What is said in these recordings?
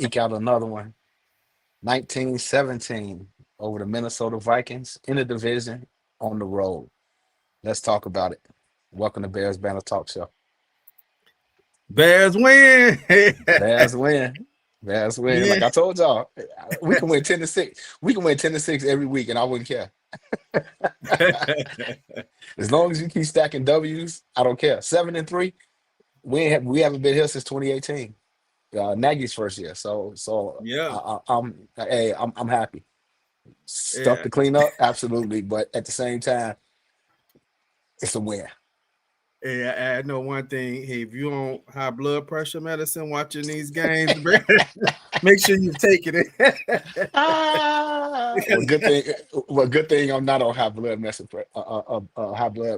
eke out another one. 19-17 over the Minnesota Vikings in the division on the road. Let's talk about it. Welcome to Bears Banter Talk Show. Bears win. Bears win. Bears win. Yeah. Like I told y'all, we can win 10-6. We can win 10-6 every week, and I wouldn't care. As long as you keep stacking W's, I don't care. 7-3. We haven't been here since 2018. Nagy's first year. So Yeah. I'm happy. Stuff Yeah. to clean up, absolutely, but at the same time, it's a win. Yeah, I know one thing. Hey, if you on high blood pressure medicine watching these games, make sure you've taken it. Well, good thing. Well, good thing I'm not on high blood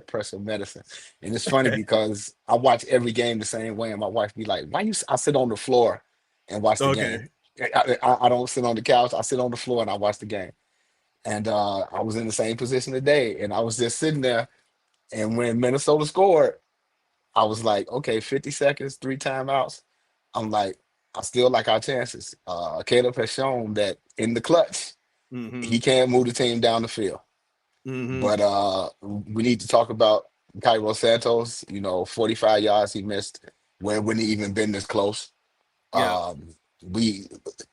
pressure medicine. And it's funny because I watch every game the same way, and my wife be like, "Why you?" I sit on the floor and watch the Okay. game. I don't sit on the couch. I sit on the floor and I watch the game. And I was in the same position today, and I was just sitting there. And when Minnesota scored, I was like, okay, 50 seconds, three timeouts. I'm like, I still like our chances. Caleb has shown that in the clutch, Mm-hmm. he can move the team down the field. Mm-hmm. But we need to talk about Cairo Santos, 45 yards he missed when it wouldn't even been this close. Yeah. Um, we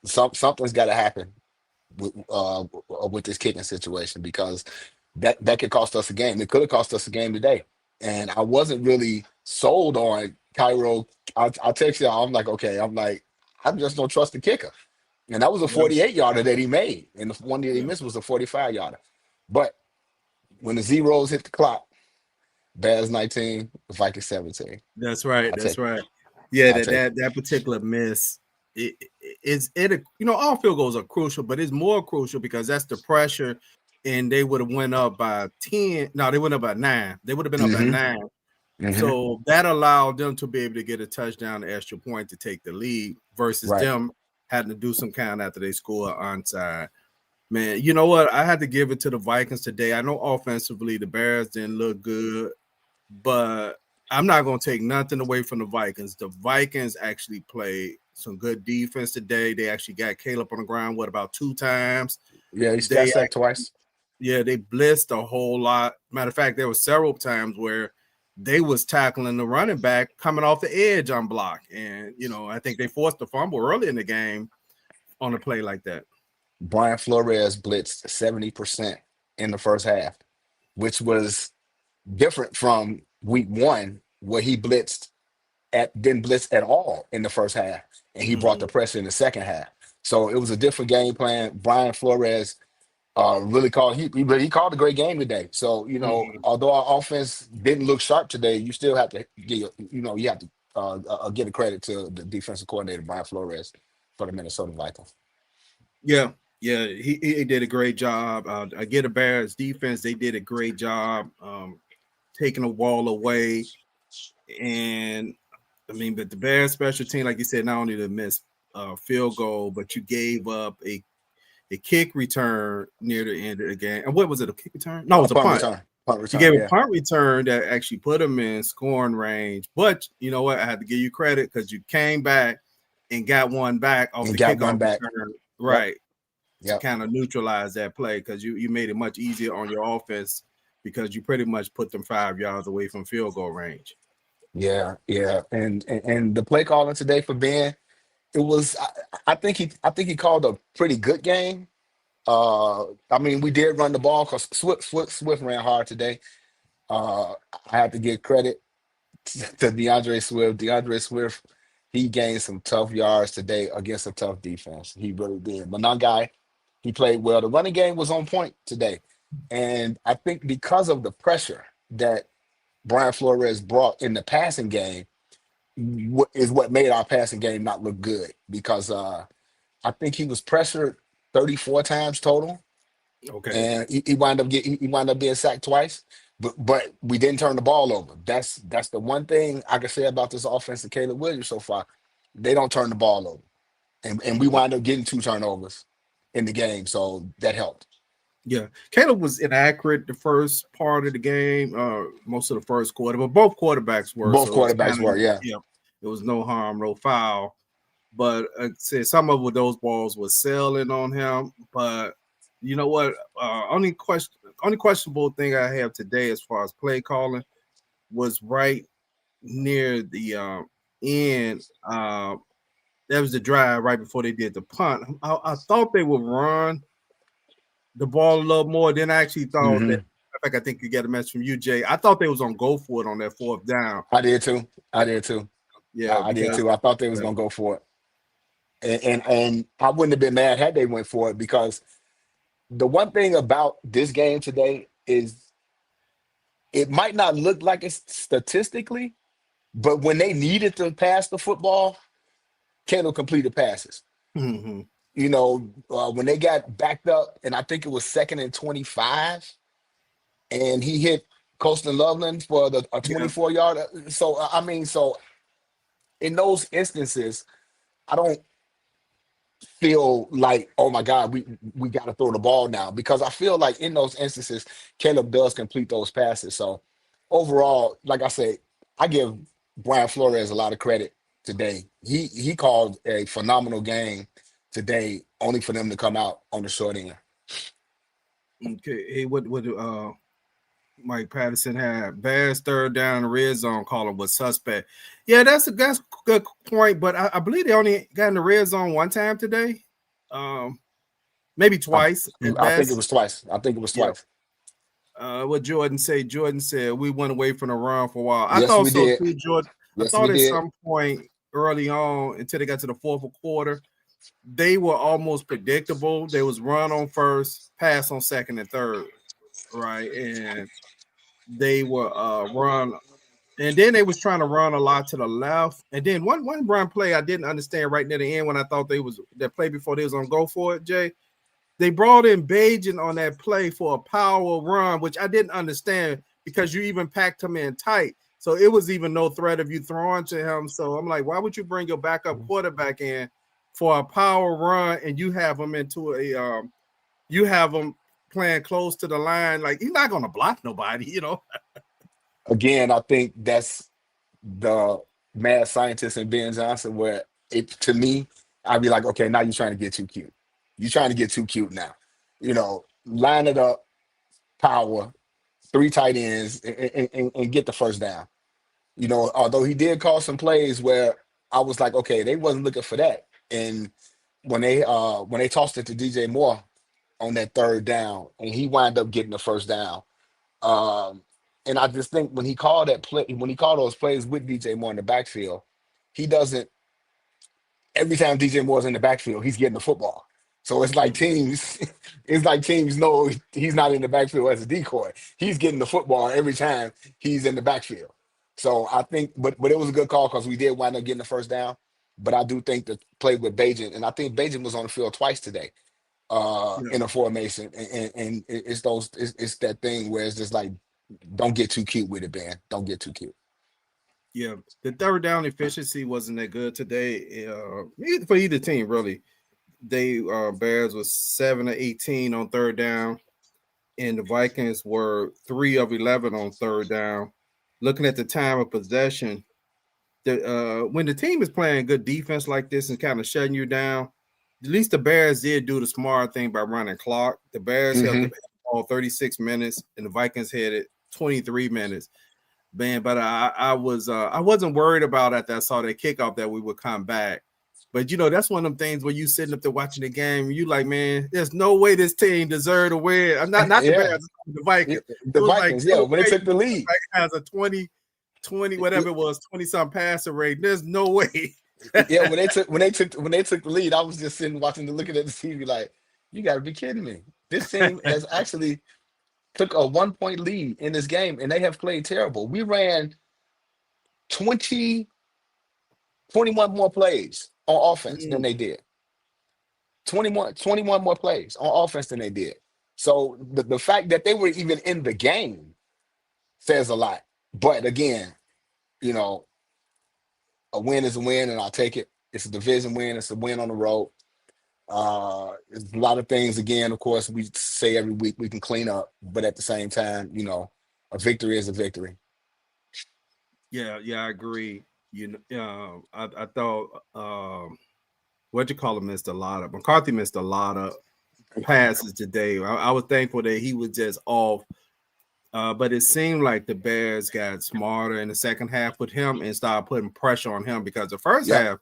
something's got to happen with this kicking situation because that could cost us a game. It could have cost us a game today. And I wasn't really sold on Cairo. I'll text y'all. I'm like, okay. I'm like, I just don't trust the kicker. And that was a Yeah. 48 yarder that he made, and the one that he Yeah. missed was a 45 yarder. But when the zeros hit the clock, Bears 19, Vikings 17. That's right. I That's take, right. Yeah, I take. that particular miss all field goals are crucial, but it's more crucial because that's the pressure, and they would have went up by 10. No, they went up by 9. They would have been up by Mm-hmm. 9. Mm-hmm. So that allowed them to be able to get a touchdown, an extra point to take the lead versus Right. them having to do some count after they score onside. Man, you know what? I had to give it to the Vikings today. I know offensively the Bears didn't look good, but I'm not going to take nothing away from the Vikings. The Vikings actually played some good defense today. They actually got Caleb on the ground, about 2 times. Yeah, he got sacked twice. Yeah, they blitzed a whole lot. Matter of fact, there were several times where they was tackling the running back coming off the edge on block. And, I think they forced a fumble early in the game on a play like that. Brian Flores blitzed 70% in the first half, which was different from week one, where he didn't blitz at all in the first half, and he brought the pressure in the second half. So it was a different game plan. Brian Flores really called he called a great game today. So although our offense didn't look sharp today, you still have to give a credit to the defensive coordinator Brian Flores for the Minnesota Vikings. Yeah, he did a great job. I get the Bears defense; they did a great job taking the ball away, and but the Bears special team, like you said, not only to miss field goal, but you gave up a kick return near the end of the game. And what was it? A kick return? No, it was a punt. Punt You return. gave a punt return that actually put them in scoring range. But you know what? I had to give you credit because you came back and got one back off the kickoff return. Right. Yep. To kind of neutralize that play because you made it much easier on your offense because you pretty much put them 5 yards away from field goal range. Yeah. And the play calling today for Ben, it was I think he called a pretty good game. We did run the ball because Swift ran hard today. I have to give credit to DeAndre Swift. DeAndre Swift, he gained some tough yards today against a tough defense. He really did. Monangai, he played well. The running game was on point today. And I think because of the pressure that Brian Flores brought in the passing game is what made our passing game not look good because I think he was pressured 34 times total. Okay. And he wound up being sacked twice, but we didn't turn the ball over. That's the one thing I can say about this offense of Caleb Williams so far. They don't turn the ball over, and we wound up getting 2 turnovers in the game, so that helped. Yeah, Caleb was inaccurate the first part of the game, most of the first quarter, but both quarterbacks were. Both quarterbacks were, yeah. There was no harm, no foul. but said some of those balls were sailing on him. But you know what? Only questionable thing I have today as far as play calling was right near the end. That was the drive right before they did the punt. I thought they would run the ball a little more. Then I actually thought that. Hmm. In fact, I think you get a message from you, Jay. I thought they was on go for it on that fourth down. I did too. I did too. Yeah, I did because too. I thought they was gonna go for it, and I wouldn't have been mad had they went for it because the one thing about this game today is it might not look like it's statistically, but when they needed to pass the football, Kendall completed passes. mm-hmm. When they got backed up, and I think it was 2nd and 25, and he hit Colston Loveland for a Yeah. 24-yard. So I mean, so in those instances, I don't feel like, oh my God, we got to throw the ball now, because I feel like in those instances, Caleb does complete those passes. So overall, like I say, I give Brian Flores a lot of credit today. He called a phenomenal game today, only for them to come out on the short end. Okay. Hey, what Mike Patterson had Bears third down in the red zone calling was suspect. Yeah, that's a good point. But I believe they only got in the red zone one time today. Um, maybe I, twice at I think it best. was twice. I think it was Yeah. twice. What Jordan said? Jordan said we went away from the run for a while. I Yes, thought we so did. too, Jordan. I Yes, we thought at did. some point early on, until they got to the fourth quarter, they were almost predictable. They was run on first, pass on second and third, right? And they were run, and then they was trying to run a lot to the left. And then one run play I didn't understand right near the end when I thought they was that play before they was on go for it, Jay. They brought in Bajan on that play for a power run, which I didn't understand because you even packed him in tight. So it was even no threat of you throwing to him. So I'm like, why would you bring your backup quarterback in for a power run and you have him into you have him playing close to the line? Like he's not going to block nobody. Again, I think that's the mad scientist in Ben Johnson, where to me, I'd be like, okay, now you're trying to get too cute. You're trying to get too cute now. Line it up, power, three tight ends, and get the first down. Although he did call some plays where I was like, okay, they wasn't looking for that. And when they tossed it to DJ Moore on that third down, and he wound up getting the first down. Um, and I just think when he called those plays with DJ Moore in the backfield, he doesn't every time DJ Moore's in the backfield, he's getting the football. So it's like teams know he's not in the backfield as a decoy. He's getting the football every time he's in the backfield. So I think, but it was a good call because we did wind up getting the first down. But I do think the play with Bajan, and I think Bajan was on the field twice today Yeah. in a formation, and it's that thing where it's just like, don't get too cute with it, Ben. Don't get too cute. Yeah, the third down efficiency wasn't that good today for either team, really. They Bears was 7 of 18 on third down, and the Vikings were 3 of 11 on third down. Looking at the time of possession, when the team is playing good defense like this and kind of shutting you down, at least the Bears did do the smart thing by running clock. The Bears held Hmm. the ball 36 minutes, and the Vikings had it 23 minutes. Man, but I wasn't worried about after I saw that kickoff that we would come back. But that's one of them things where you sitting up there watching the game, and you like, man, there's no way this team deserved to win. I'm not the Yeah, Bears, the Vikings. It the was like Vikings. Yeah, no when they way took the lead. has a 20 whatever it was, 20 some passer rate. There's no way. Yeah, when they took the lead, I was just sitting watching looking at the TV like, you got to be kidding me. This team has actually took a 1 point lead in this game, and they have played terrible. We ran 20, 21 more plays on offense than Mm, they did. 21 more plays on offense than they did. So the fact that they were even in the game says a lot. But again, you know, a win is a win, and I'll take it. It's a division win. It's a win on the road. There's a lot of things, again, of course, we say every week we can clean up, but at the same time, a victory is a victory. yeah, I agree. I thought. missed a lot of McCarthy missed a lot of passes today. I was thankful that he was just off. But it seemed like the Bears got smarter in the second half with him and started putting pressure on him, because the first half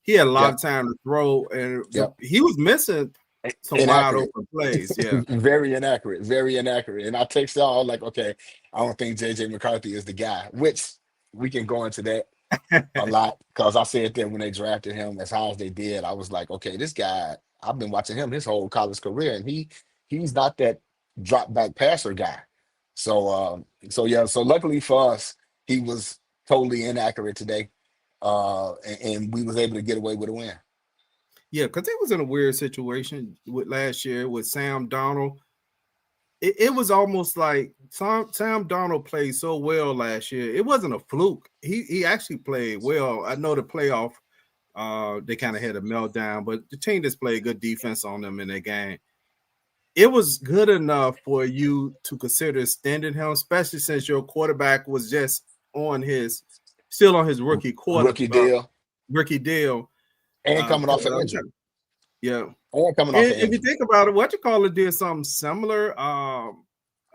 he had a lot of time to throw, and he was missing some wide open plays. Yeah, very inaccurate. And I text y'all like, okay, I don't think JJ McCarthy is the guy, which we can go into that a lot, because I said that when they drafted him as high as they did, I was like, okay, this guy, I've been watching him his whole college career, and he's not that drop back passer guy. So luckily for us, he was totally inaccurate today, and we was able to get away with a win. Yeah, because it was in a weird situation with last year with Sam Darnold. It was almost like Sam Darnold played so well last year. It wasn't a fluke. He actually played well. I know the playoff, they kind of had a meltdown, but the team just played good defense on them in that game. It was good enough for you to consider extending him, especially since your quarterback was just still on his rookie deal. And coming off an injury. Yeah. And coming off an injury. If you think about it, did something similar. I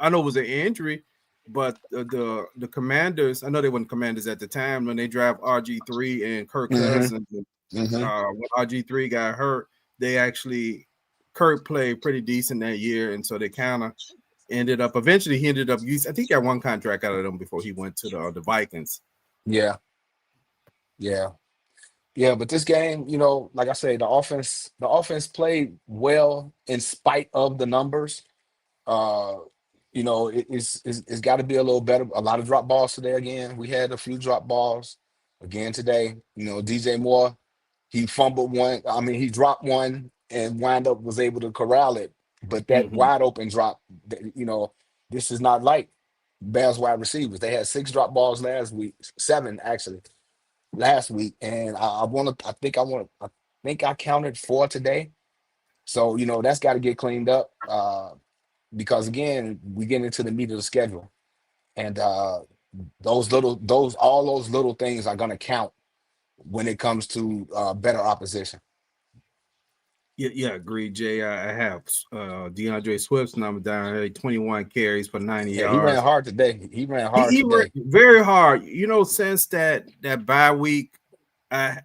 know it was an injury, but the Commanders, I know they weren't Commanders at the time when they draft RG3 and Kirk Cousins. When RG3 got hurt, Kirk played pretty decent that year, and so they kind of eventually he ended up using, I think he got one contract out of them before he went to the Vikings. Yeah, but this game, like I say, the offense played well in spite of the numbers. It's got to be a little better. A lot of drop balls today again. We had a few drop balls again today. DJ Moore, he fumbled one. I mean, he dropped one and was able to corral it. But that wide open drop, this is not like Bears wide receivers. They had 6 drop balls last week, 7 actually last week, and I think I counted 4 today. So that's got to get cleaned up, because again, we get into the meat of the schedule, and all those little things are going to count when it comes to better opposition. Yeah, agreed, Jay. I have DeAndre Swift's number down here, 21 carries for 90 yards. He ran hard today. He ran very hard. Since that bye week, I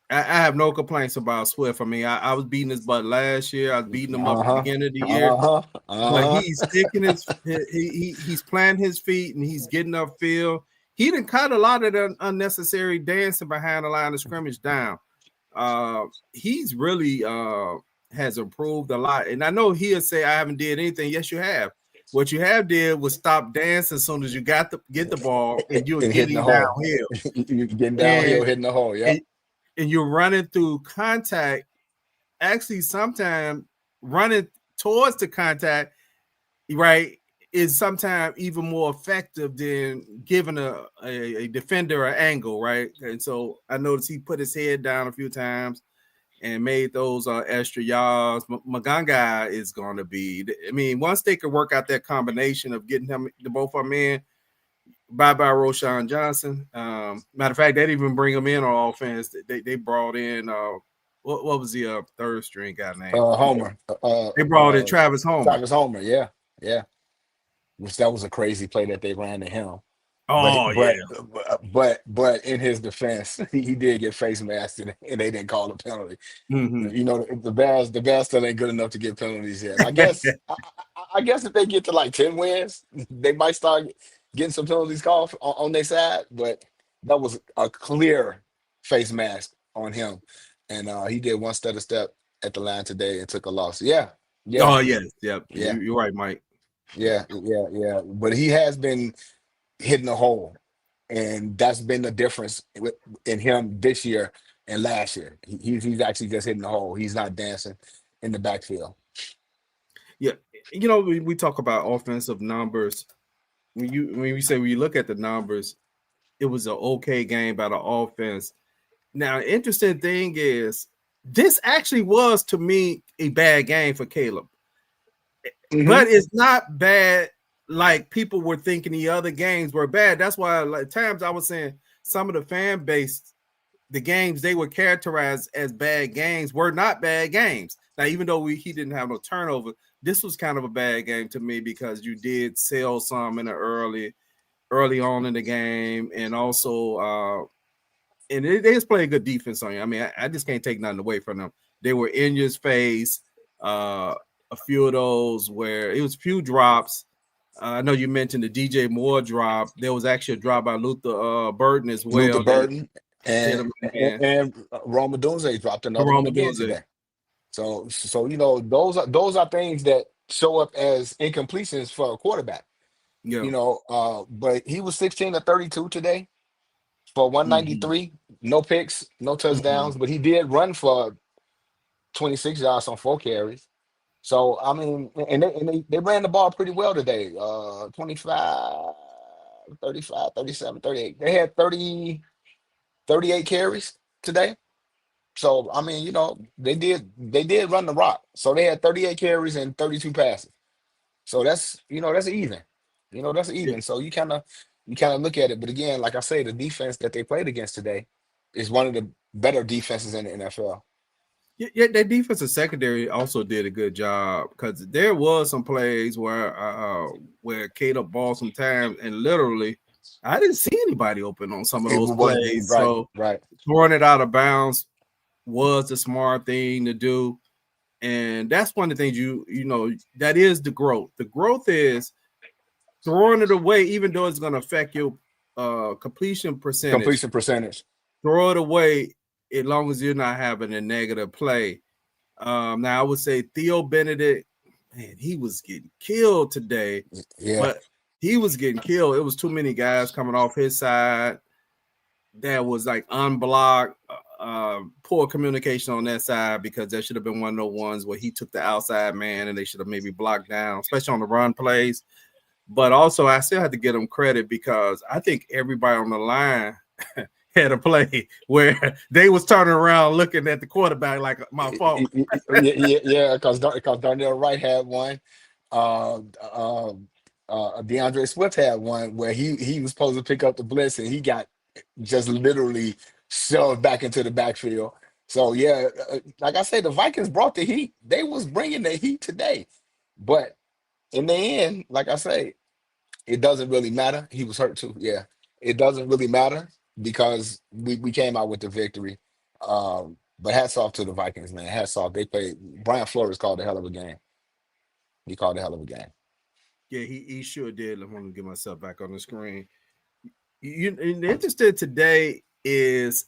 have no complaints about Swift. I mean, I was beating his butt last year. I was beating him up at the beginning of the year. But he's sticking he's planting his feet and he's getting upfield. He didn't cut a lot of the unnecessary dancing behind the line of scrimmage down. He's really has improved a lot. And I know he'll say I haven't did anything. Yes, you have. What you have did was stop dancing as soon as you get the ball and you're getting downhill. You're getting downhill, hitting the hole, yeah. And you're running through contact. Actually, sometimes running towards the contact, right, is sometimes even more effective than giving a defender an angle, right? And so I noticed he put his head down a few times and made those extra yards. Maganga is going to be, I mean, once they could work out that combination of getting him, the both of them in, bye-bye Roshan Johnson. Matter of fact, they didn't even bring him in on offense. They brought in, what was the third string guy name? Homer. They brought in Travis Homer. Travis Homer, yeah. Which that was a crazy play that they ran to him. But in his defense, he did get face masked and they didn't call a penalty. The Bears still ain't good enough to get penalties yet. I guess I guess if they get to like 10 wins, they might start getting some penalties called on their side. But that was a clear face mask on him, and he did one stutter step at the line today and took a loss. Yeah. Oh yes, yep. Yeah. You're right, Mike. Yeah. But he has been hitting the hole, and that's been the difference in him this year and last year. He's actually just hitting the hole. He's not dancing in the backfield. Yeah, we talk about offensive numbers. When you look at the numbers, it was an okay game by the offense. Now, interesting thing is this actually was to me a bad game for Caleb. But it's not bad like people were thinking the other games were bad. That's why at times I was saying some of the fan base the games they were characterized as bad games were not bad games. Now, even though he didn't have no turnover, this was kind of a bad game to me because you did sell some in the early on in the game, and also and they just play good defense on you. I mean, I just can't take nothing away from them. They were in your face. A few of those where it was few drops. I know you mentioned the DJ Moore drop. There was actually a drop by Luther Burden as Luther well that Burden hit him in the hand. and Roma Dunze dropped another one Roma again Dunze. today. So those are things that show up as incompletions for a quarterback. Yeah. But he was 16 to 32 today for Mm-hmm. 193, no picks, no Mm-hmm. touchdowns, but he did run for 26 yards on 4 carries. So I mean, and they ran the ball pretty well today. 25, 35, 37, 38. They had 38 carries today. So I mean, they did run the rock. So they had 38 carries and 32 passes. So that's even. That's Yeah. even. So you kind of look at it. But again, like I say, the defense that they played against today is one of the better defenses in the NFL. Yeah, their defensive secondary also did a good job because there was some plays where Caleb ball sometimes and literally I didn't see anybody open on some of It those wasn't plays. right, So right. throwing it out of bounds was the smart thing to do. And that's one of the things that is the growth. The growth is throwing it away, even though it's going to affect your completion percentage. Completion percentage. Throw it away as long as you're not having a negative play. Now I would say Theo Benedict, man, he was getting killed today, Yeah. but he was getting killed. It was too many guys coming off his side that was like unblocked, poor communication on that side because that should have been one of those ones where he took the outside man and they should have maybe blocked down, especially on the run plays. But also, I still have to give them credit because I think everybody on the line had a play where they was turning around looking at the quarterback like my fault. Yeah, because Darnell Wright had one. Uh, uh, DeAndre Swift had one where he was supposed to pick up the blitz and he got just literally shoved back into the backfield. So yeah, like I said, the Vikings brought the heat. They was bringing the heat today, but in the end, like I say, it doesn't really matter. He was hurt too. Yeah, it doesn't really matter because we came out with the victory. But hats off to the Vikings, man. Hats off. They played. Brian Flores called a hell of a game. He called a hell of a game. Yeah, he sure did. I want to get myself back on the screen. And interested today is,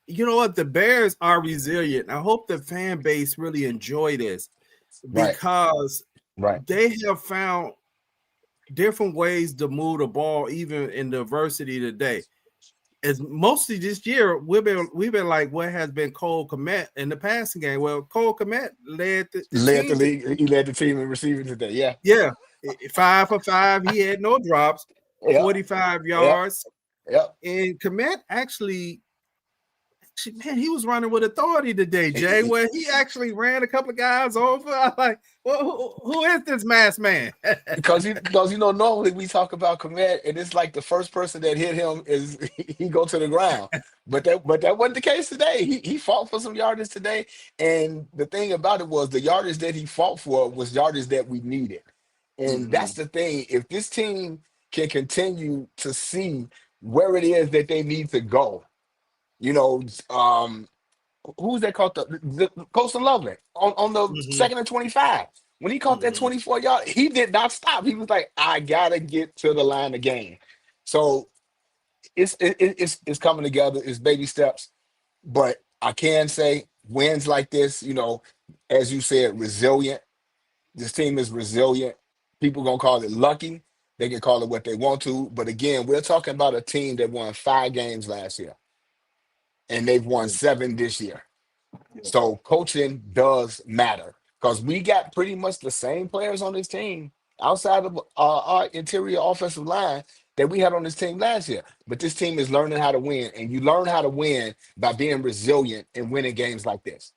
you know what? The Bears are resilient. I hope the fan base really enjoy this Right, because right. they have found different ways to move the ball, even in the adversity today. As mostly this year, we've been like what has been Cole Kmet in the passing game. Well, Cole Kmet led the Led the team. league. He led the team in receiving today. Yeah, Yeah, 5 for 5. He had no drops, yeah, 45 yeah, yards. yeah. And Kmet actually, man, he was running with authority today, Jay, where he actually ran a couple of guys over. I'm like, well, who is this masked man? Because normally we talk about Komet and it's like the first person that hit him is he go to the ground. But that wasn't the case today. He fought for some yardage today. And the thing about it was the yardage that he fought for was yardage that we needed. And Mm-hmm. that's the thing. If this team can continue to see where it is that they need to go, you know, um, who's that caught the Coastal Lovely on the Mm-hmm. 2nd and 25. When he caught that Mm-hmm. 24 yard, he did not stop. He was like, I gotta get to the line again. So it's coming together, it's baby steps. But I can say wins like this, as you said, resilient. This team is resilient. People gonna call it lucky. They can call it what they want to. But again, we're talking about a team that won 5 games last year, and they've won Yeah, 7 this year. yeah, So coaching does matter because we got pretty much the same players on this team outside of our interior offensive line that we had on this team last year. But this team is learning how to win, and you learn how to win by being resilient and winning games like this.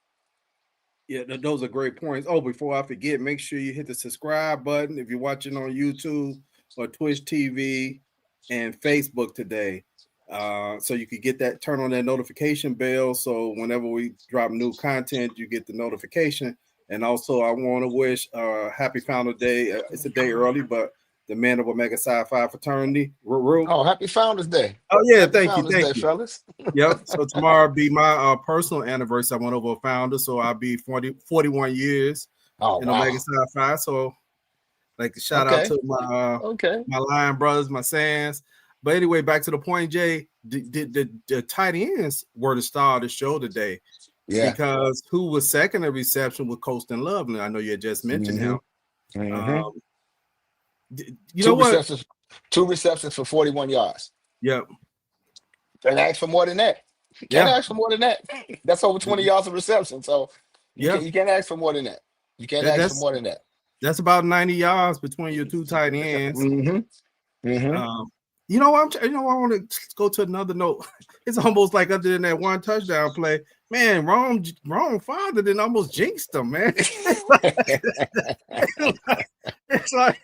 yeah. Those are great points. Oh, before I forget, make sure you hit the subscribe button if you're watching on YouTube or Twitch TV and Facebook today. So you could get that, turn on that notification bell. So whenever we drop new content, you get the notification. And also, I want to wish Happy Founder Day. It's a day early, but the men of Omega Psi Phi fraternity. Oh, happy Founders Day. Oh yeah, Happy thank you, Founders Day, you. fellas. Yep. So tomorrow will be my personal anniversary. I went over a founder, so I'll be 41 years Oh, in wow. Omega Psi Phi. So like to shout out Okay. to my my Lion brothers, my Sands. But anyway, back to the point, Jay. The tight ends were the star of the show today. Yeah. Because who was second in reception with Colston Loveland? I know you had just mentioned him. You know what? Two receptions for 41 yards. Yep. Can't ask for more than that. Can't ask for more than that. That's over 20 yards of reception. So you can't ask for more than that. You can't ask for more than that. That's about 90 yards between your two tight ends. You know, I want to go to another note. It's almost like other than that one touchdown play, man, wrong father then almost jinxed him, man. It's like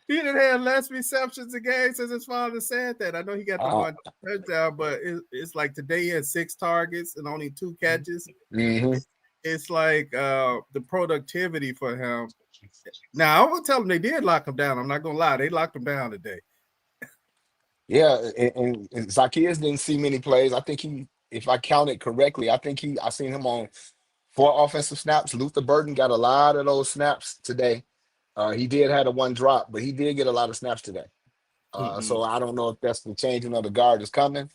he didn't have less receptions a game since his father said that. I know he got the one touchdown, but it's like today he had 6 targets and only 2 catches. It's like the productivity for him. Now, I will tell him they did lock him down. I'm not going to lie. They locked him down today. Yeah, and Zacchaeus didn't see many plays. I think he, if I counted correctly, I seen him on 4 offensive snaps. Luther Burden got a lot of those snaps today. He did have a 1 drop, but he did get a lot of snaps today. So I don't know if that's the changing of the guard is coming,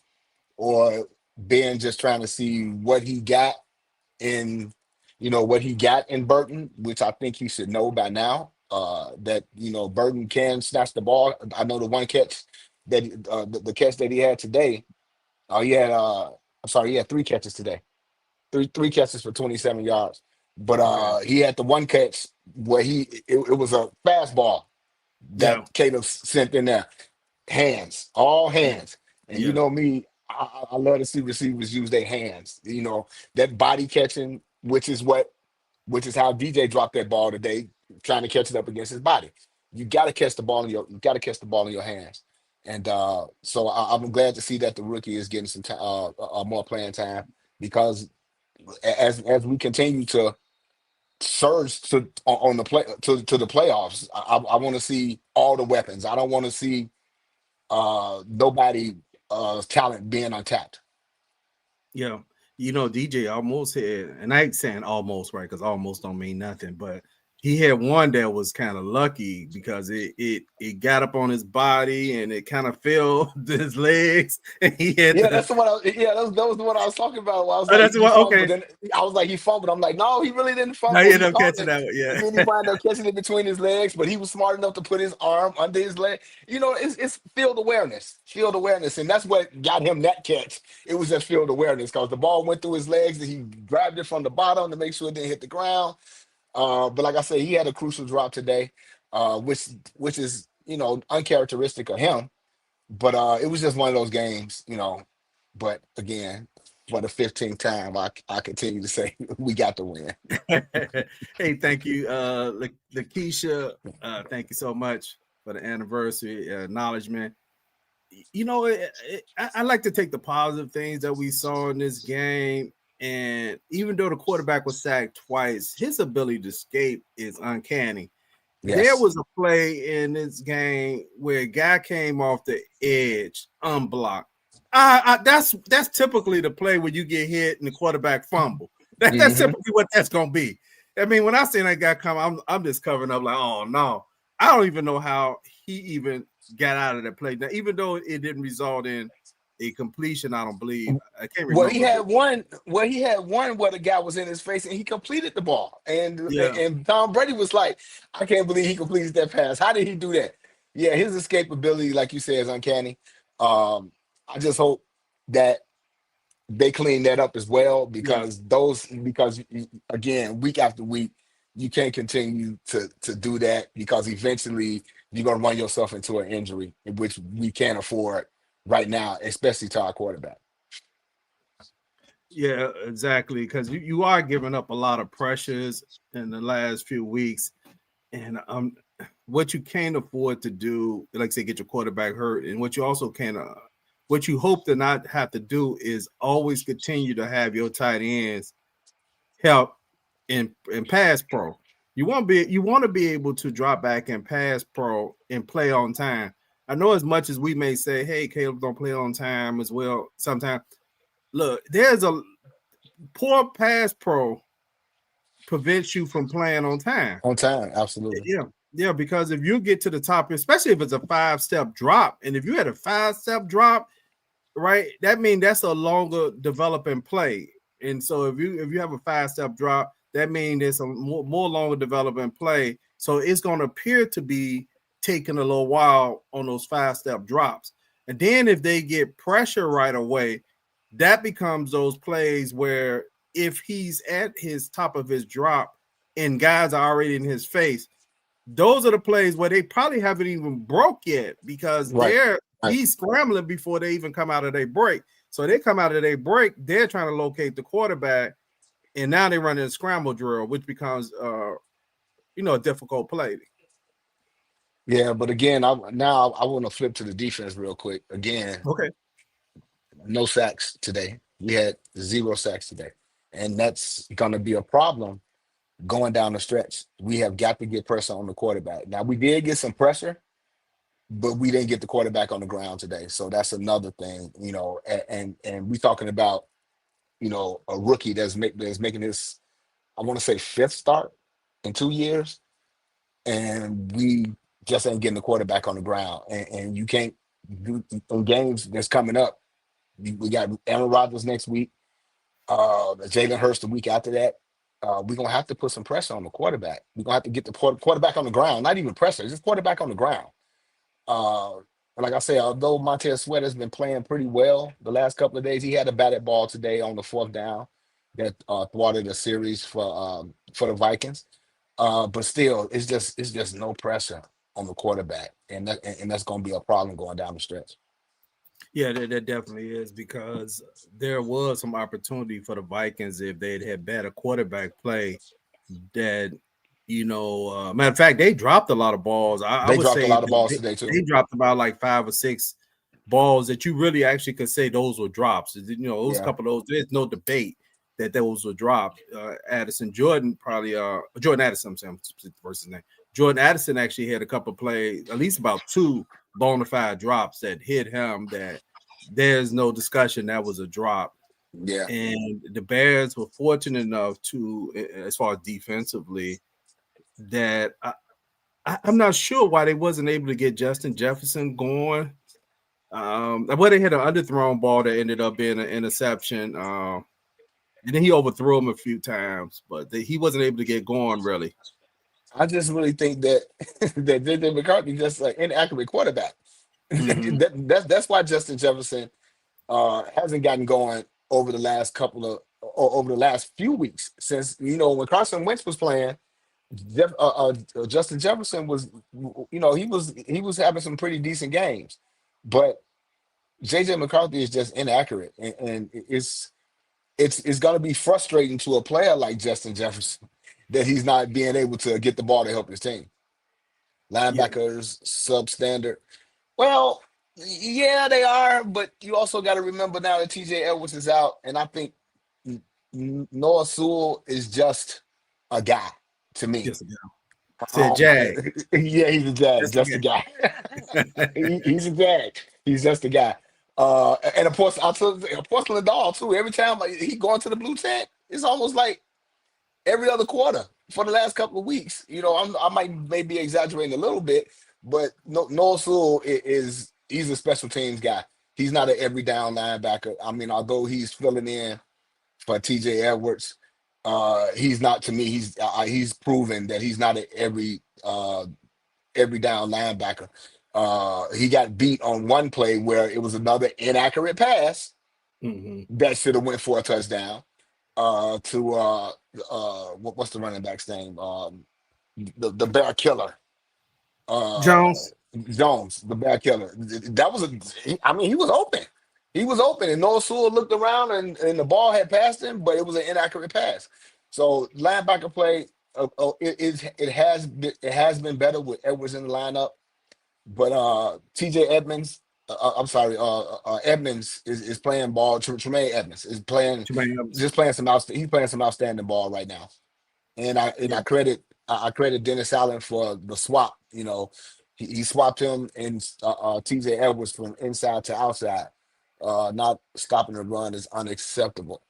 or Ben just trying to see what he got in, what he got in Burton, which I think he should know by now. That Burton can snatch the ball. I know the one catch that the catch that he had today. He had he had 3 catches today. Three catches for 27 yards. But he had the one catch where it was a fastball that Caleb sent in there. Hands, all hands. And you know me, I love to see receivers use their hands. That body catching, which is how DJ dropped that ball today, trying to catch it up against his body. You got to catch the ball in your hands. And so I'm glad to see that the rookie is getting some more playing time, because as we continue to surge on the play to the playoffs, I want to see all the weapons. I don't want to see nobody talent being untapped. Yeah. DJ almost had, and I ain't saying almost, right, because almost don't mean nothing, but he had one that was kind of lucky because it got up on his body and it kind of fell to his legs, and he had that's the one. That was the one I was talking about. I was that's the one. Okay, then I was like, he fumbled. I'm like, no, he really didn't fumble. No, he ended up catching that one. Yeah, and then he wound up catching it between his legs, but he was smart enough to put his arm under his leg. It's field awareness, and that's what got him that catch. It was just field awareness, because the ball went through his legs and he grabbed it from the bottom to make sure it didn't hit the ground. But like I said, he had a crucial drop today, which is uncharacteristic of him. But it was just one of those games, But again, for the 15th time, I continue to say we got to win. Hey, thank you, Lakeisha. Thank you so much for the anniversary acknowledgement. I like to take the positive things that we saw in this game. And even though the quarterback was sacked twice, his ability to escape is uncanny. Yes. There was a play in this game where a guy came off the edge unblocked. That's typically the play where you get hit and the quarterback fumble. That's typically what that's going to be. I mean, when I see that guy come, I'm just covering up like, oh, no. I don't even know how he even got out of that play. Now, even though it didn't result in a completion, I don't believe. I can't remember. Well, he had one where the guy was in his face and he completed the ball. And Tom Brady was like, I can't believe he completed that pass. How did he do that? Yeah, his escapability, like you said, is uncanny. I just hope that they clean that up as well, because again, week after week, you can't continue to do that, because eventually you're going to run yourself into an injury, which we can't afford right now, especially to our quarterback. Yeah, exactly. Because you are giving up a lot of pressures in the last few weeks. And what you can't afford to do, like say, get your quarterback hurt. And what you also can't what you hope to not have to do is always continue to have your tight ends help in pass pro. You want to be able to drop back in pass pro and play on time. I know as much as we may say, hey, Caleb don't play on time as well sometimes. Look, there's a poor pass pro prevents you from playing on time. On time, absolutely. Yeah, because if you get to the top, especially if it's a 5-step drop, and if you had a 5-step drop, right, that means that's a longer developing play. And so if you have a 5-step drop, that means there's a more longer developing play. So it's going to appear to be taking a little while on those 5-step drops. And then if they get pressure right away, that becomes those plays where if he's at his top of his drop and guys are already in his face, those are the plays where they probably haven't even broke yet because Right. he's scrambling before they even come out of their break. So they come out of their break, they're trying to locate the quarterback, and now they're running a scramble drill, which becomes a difficult play. Yeah, but again, I want to flip to the defense real quick. Again, Okay. no sacks today. We had 0 sacks today, and that's gonna be a problem going down the stretch. We have got to get pressure on the quarterback. Now we did get some pressure, but we didn't get the quarterback on the ground today. So that's another thing, and we talking about, a rookie that's making his, I want to say, fifth start in 2 years, and we just ain't getting the quarterback on the ground. And you can't do in games that's coming up. We got Aaron Rodgers next week, Jalen Hurts the week after that. We're gonna have to put some pressure on the quarterback. We're gonna have to get the quarterback on the ground, not even pressure, just quarterback on the ground. Uh, and like I said, although Montez Sweat has been playing pretty well the last couple of days, he had a batted ball today on the fourth down that thwarted a series for the Vikings. But still, it's just no pressure on the quarterback, and that's going to be a problem going down the stretch. Yeah, that definitely is because there was some opportunity for the Vikings if they'd had better quarterback play. That matter of fact, they dropped a lot of balls. I They would dropped a say lot of balls they, today too. they dropped about like 5 or 6 balls that you really actually could say those were drops. Those Yeah, couple of those. There's no debate that those were drops. Addison Jordan probably Jordan Addison, I'm saying the person's name. Jordan Addison actually had a couple of plays, at least about 2 bona fide drops that hit him. That there's no discussion that was a drop. yeah. And the Bears were fortunate enough to, as far as defensively, that I'm not sure why they wasn't able to get Justin Jefferson going. Well, they had an underthrown ball that ended up being an interception. And then he overthrew him a few times, but he wasn't able to get going really. I just really think that that J.J. McCarthy just an inaccurate quarterback. Mm-hmm. That's why Justin Jefferson hasn't gotten going over the last couple of or over the last few weeks since when Carson Wentz was playing. Justin Jefferson was, he was having some pretty decent games, but JJ McCarthy is just inaccurate, and it's going to be frustrating to a player like Justin Jefferson that he's not being able to get the ball to help his team. Yeah, Linebackers substandard. Well, yeah, they are, but you also got to remember now that TJ Edwards is out, and I think Noah Sewell is just a guy to me. just a guy. Said Oh my, Jag, yeah, he's a jag, just a just a guy. guy. He's a jag. He's just a guy. And of course, I took a porcelain doll too. Every time he going to the blue tent, it's almost like every other quarter for the last couple of weeks. I might maybe exaggerating a little bit, but no, Noah Sewell he's a special teams guy. He's not an every down linebacker. I mean, although he's filling in for TJ Edwards, he's not to me. He's proven that he's not an every down linebacker. He got beat on one play where it was another inaccurate pass Mm-hmm. that should have went for a touchdown. To what's the running back's name? The Bear Killer, uh, Jones. Jones, the Bear Killer. That was I mean, he was open. He was open, and Noah Sewell looked around, and the ball had passed him, but it was an inaccurate pass. So linebacker play, it has been better with Edwards in the lineup, but T.J. Edmonds. I'm sorry, Edmonds is playing ball. Tremaine Edmonds is playing, Jermaine Evans. just playing some he's playing some outstanding ball right now. And Yeah, I credit Dennis Allen for the swap. You know, he swapped him and TJ Edwards from inside to outside. Not stopping the run is unacceptable.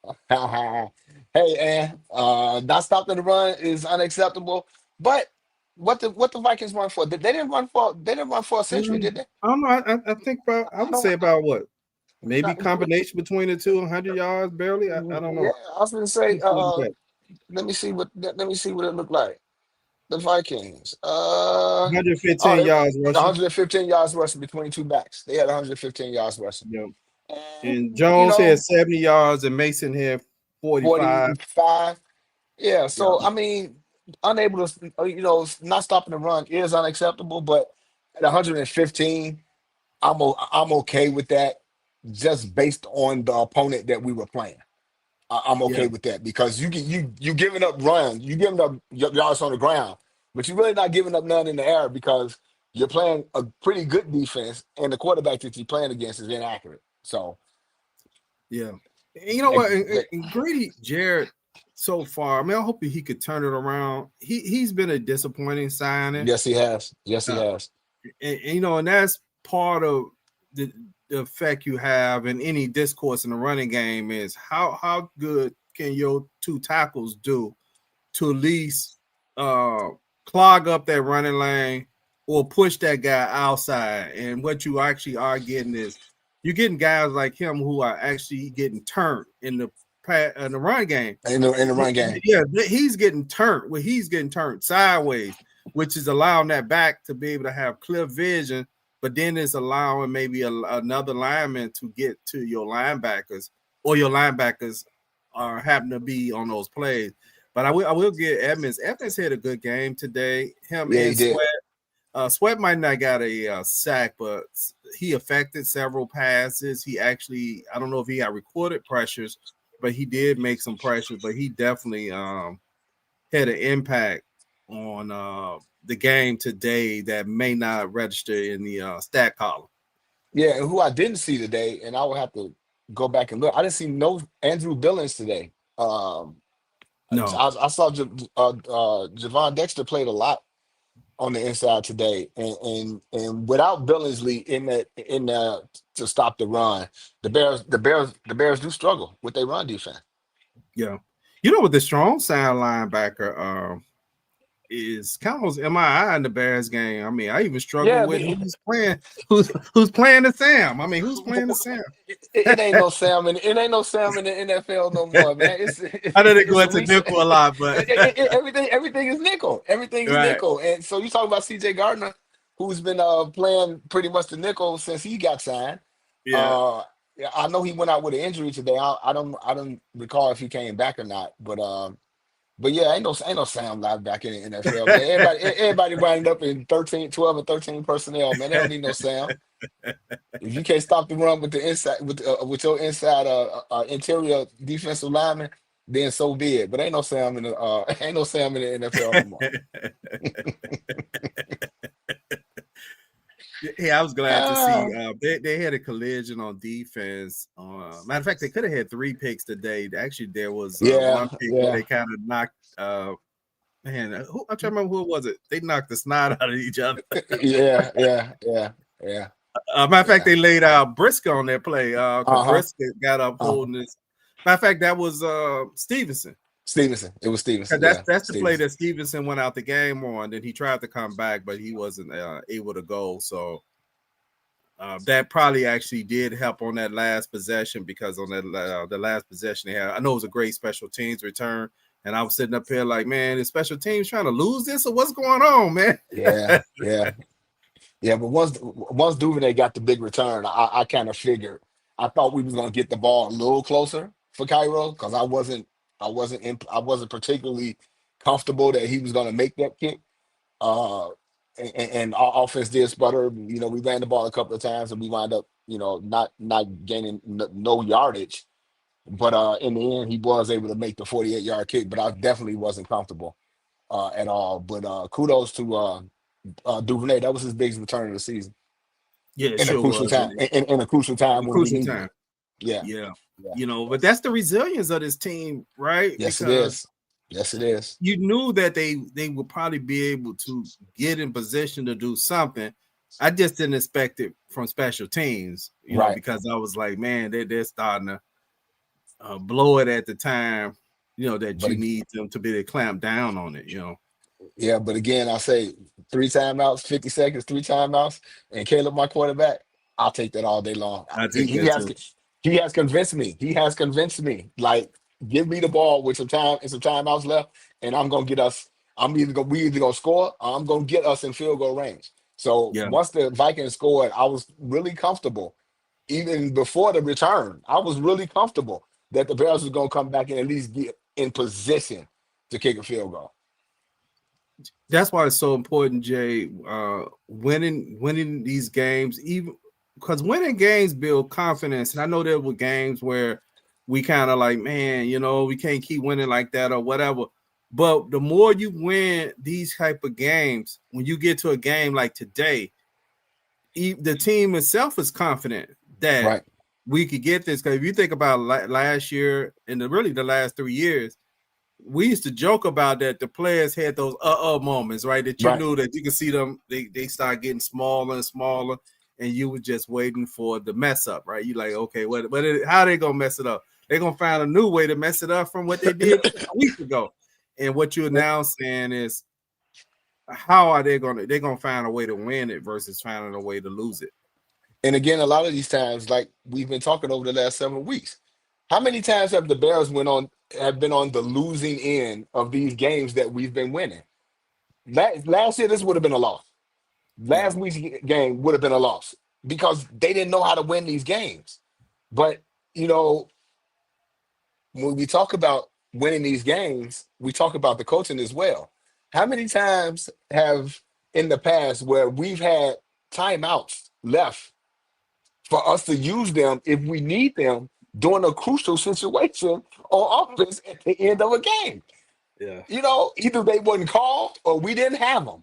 Hey, and not stopping the run is unacceptable. But what the Vikings run for? They didn't run for a century, did they? I don't know. I think about, I would say about what, maybe Not- combination between the two, 100 yards barely. I don't yeah, know. I was gonna say. Let's look at that. Let me see what it looked like. The Vikings. Oh, 115 they yards rushing. 115 yards rushing between two backs. They had 115 yards rushing. Yeah. And And you Jones had know, 70 yards and Mason had 45. 45. Yeah. Yeah. So I mean, unable to, not stopping the run is unacceptable. But at 115, I'm okay with that, just based on the opponent that we were playing. I'm Yeah. okay with that because you giving up runs, you giving up yards on the ground, but you're really not giving up none in the air because you're playing a pretty good defense, and the quarterback that you're playing against is inaccurate. So, Yeah. And you know they, what? they, And Grady Jarrett so far, I mean, I hope he could turn it around. He's been a disappointing signing. yes, he has. Yes, he Uh, has. and that's part of the, the effect you have in any discourse in the running game is how good can your two tackles do to at least uh, clog up that running lane or push that guy outside. And what you actually are getting is you're getting guys like him who are actually getting turned in the run game. In the run game. Yeah, he's getting turned. Well, he's getting turned sideways, which is allowing that back to be able to have clear vision. But then it's allowing maybe another lineman to get to your linebackers, or your linebackers are happen to be on those plays. But I will give Edmonds. Edmonds had a good game today. Him Yeah, he and did. Sweat. Sweat might not got a sack, but he affected several passes. He actually, I don't know if he got recorded pressures, but he did make some pressures. But he definitely had an impact on the game today that may not register in the stat column. Yeah, and who I didn't see today, and I will have to go back and look. I didn't see no Andrew Billings today. No, I saw Javon Dexter played a lot on the inside today, and without Billingsley in there to stop the run, the Bears do struggle with their run defense. yeah. You know what the strong sound linebacker is kind of MII in the Bears game. I mean, I even struggle Yeah, with who's playing the Sam. I mean, who's playing the Sam? it ain't no Sam it ain't no Sam in the NFL no more, man. I know they go It's a into reset. nickel a lot, but Everything is nickel. Everything is right, nickel. And so you talk about CJ Gardner, who's been playing pretty much the nickel since he got signed. yeah. Uh, yeah, I know he went out with an injury today. I don't recall if he came back or not, but yeah, ain't no Sam linebacker in the NFL, man. Everybody running up in 13, 12, and 13 personnel, man. They don't need no Sam. If you can't stop the run with the inside with your inside interior defensive lineman, then so be it. But ain't no Sam in the ain't no Sam in the NFL no more. Yeah, I was glad to see Ah, they had a collision on defense. Matter of fact, they could have had 3 picks today. Actually, there was one yeah, pick where yeah, they kind of knocked. I'm trying to remember who it was. It they knocked the snot out of each other. yeah, yeah, yeah, yeah, Matter of fact, yeah. they laid out Briscoe on that play because Uh-huh. Briscoe got up Uh-huh. holding this. Matter of fact, that was Stevenson. Stevenson. It was Stevenson. That's Yeah, that's the play Stevenson. that Stevenson went out the game on. Then he tried to come back, but he wasn't able to go. So that probably actually did help on that last possession because on that the last possession they had, I know it was a great special teams return, and I was sitting up here like, man, is special teams trying to lose this or what's going on, man? Yeah, yeah. Yeah, but once Duvernay got the big return, I kind of figured I thought we was gonna get the ball a little closer for Cairo because I wasn't particularly comfortable that he was gonna make that kick. Uh, and our offense did sputter. We ran the ball a couple of times and we wound up, not gaining no yardage. But in the end, he was able to make the 48-yard kick. But I definitely wasn't comfortable at all. But kudos to Duvernay. That was his biggest return of the season. Yeah, it in a sure crucial was. time, in a crucial In time a when we crucial needed time. it. Yeah, Yeah. yeah, But that's the resilience of this team, right? yes, it Because is. Yes, it is. you knew that they would probably be able to get in position to do something. I just didn't expect it from special teams, Right. because I was like, man, they're starting to blow it at the time, that But you need them to be able to clamp down on it. yeah, but again, I say 3 timeouts, 50 seconds, 3 timeouts, and Caleb, my quarterback, I'll take that all day long. I He, take he that has too. he has convinced me. He has convinced me. Like, give me the ball with some time and some timeouts left, and I'm gonna get us. We either gonna score or I'm gonna get us in field goal range. So Yeah. once the Vikings scored, I was really comfortable. Even before the return, I was really comfortable that the Bears was gonna come back and at least get in position to kick a field goal. That's why it's so important, Jay. Winning these games, even because winning games build confidence. And I know there were games where we kind of like, man, we can't keep winning like that or whatever. But the more you win these type of games, when you get to a game like today, the team itself is confident that Right. we could get this. Because if you think about last year and really the last 3 years, we used to joke about that the players had those moments, right? That you Right. knew that you could see them, they start getting smaller and smaller, and you were just waiting for the mess up, right? You like, okay, how are they gonna mess it up? They're gonna find a new way to mess it up from what they did a week ago. And what you're now saying is, how are they're gonna find a way to win it versus finding a way to lose it. And again, a lot of these times, like we've been talking over the last several weeks, how many times have the Bears have been on the losing end of these games that we've been winning? Last year, this would have been a loss. Yeah. Last week's game would have been a loss because they didn't know how to win these games. But you know, when we talk about winning these games, we talk about the coaching as well. How many times have in the past where we've had timeouts left for us to use them if we need them during a crucial situation on offense at the end of a game? Yeah. Either they wasn't called or we didn't have them.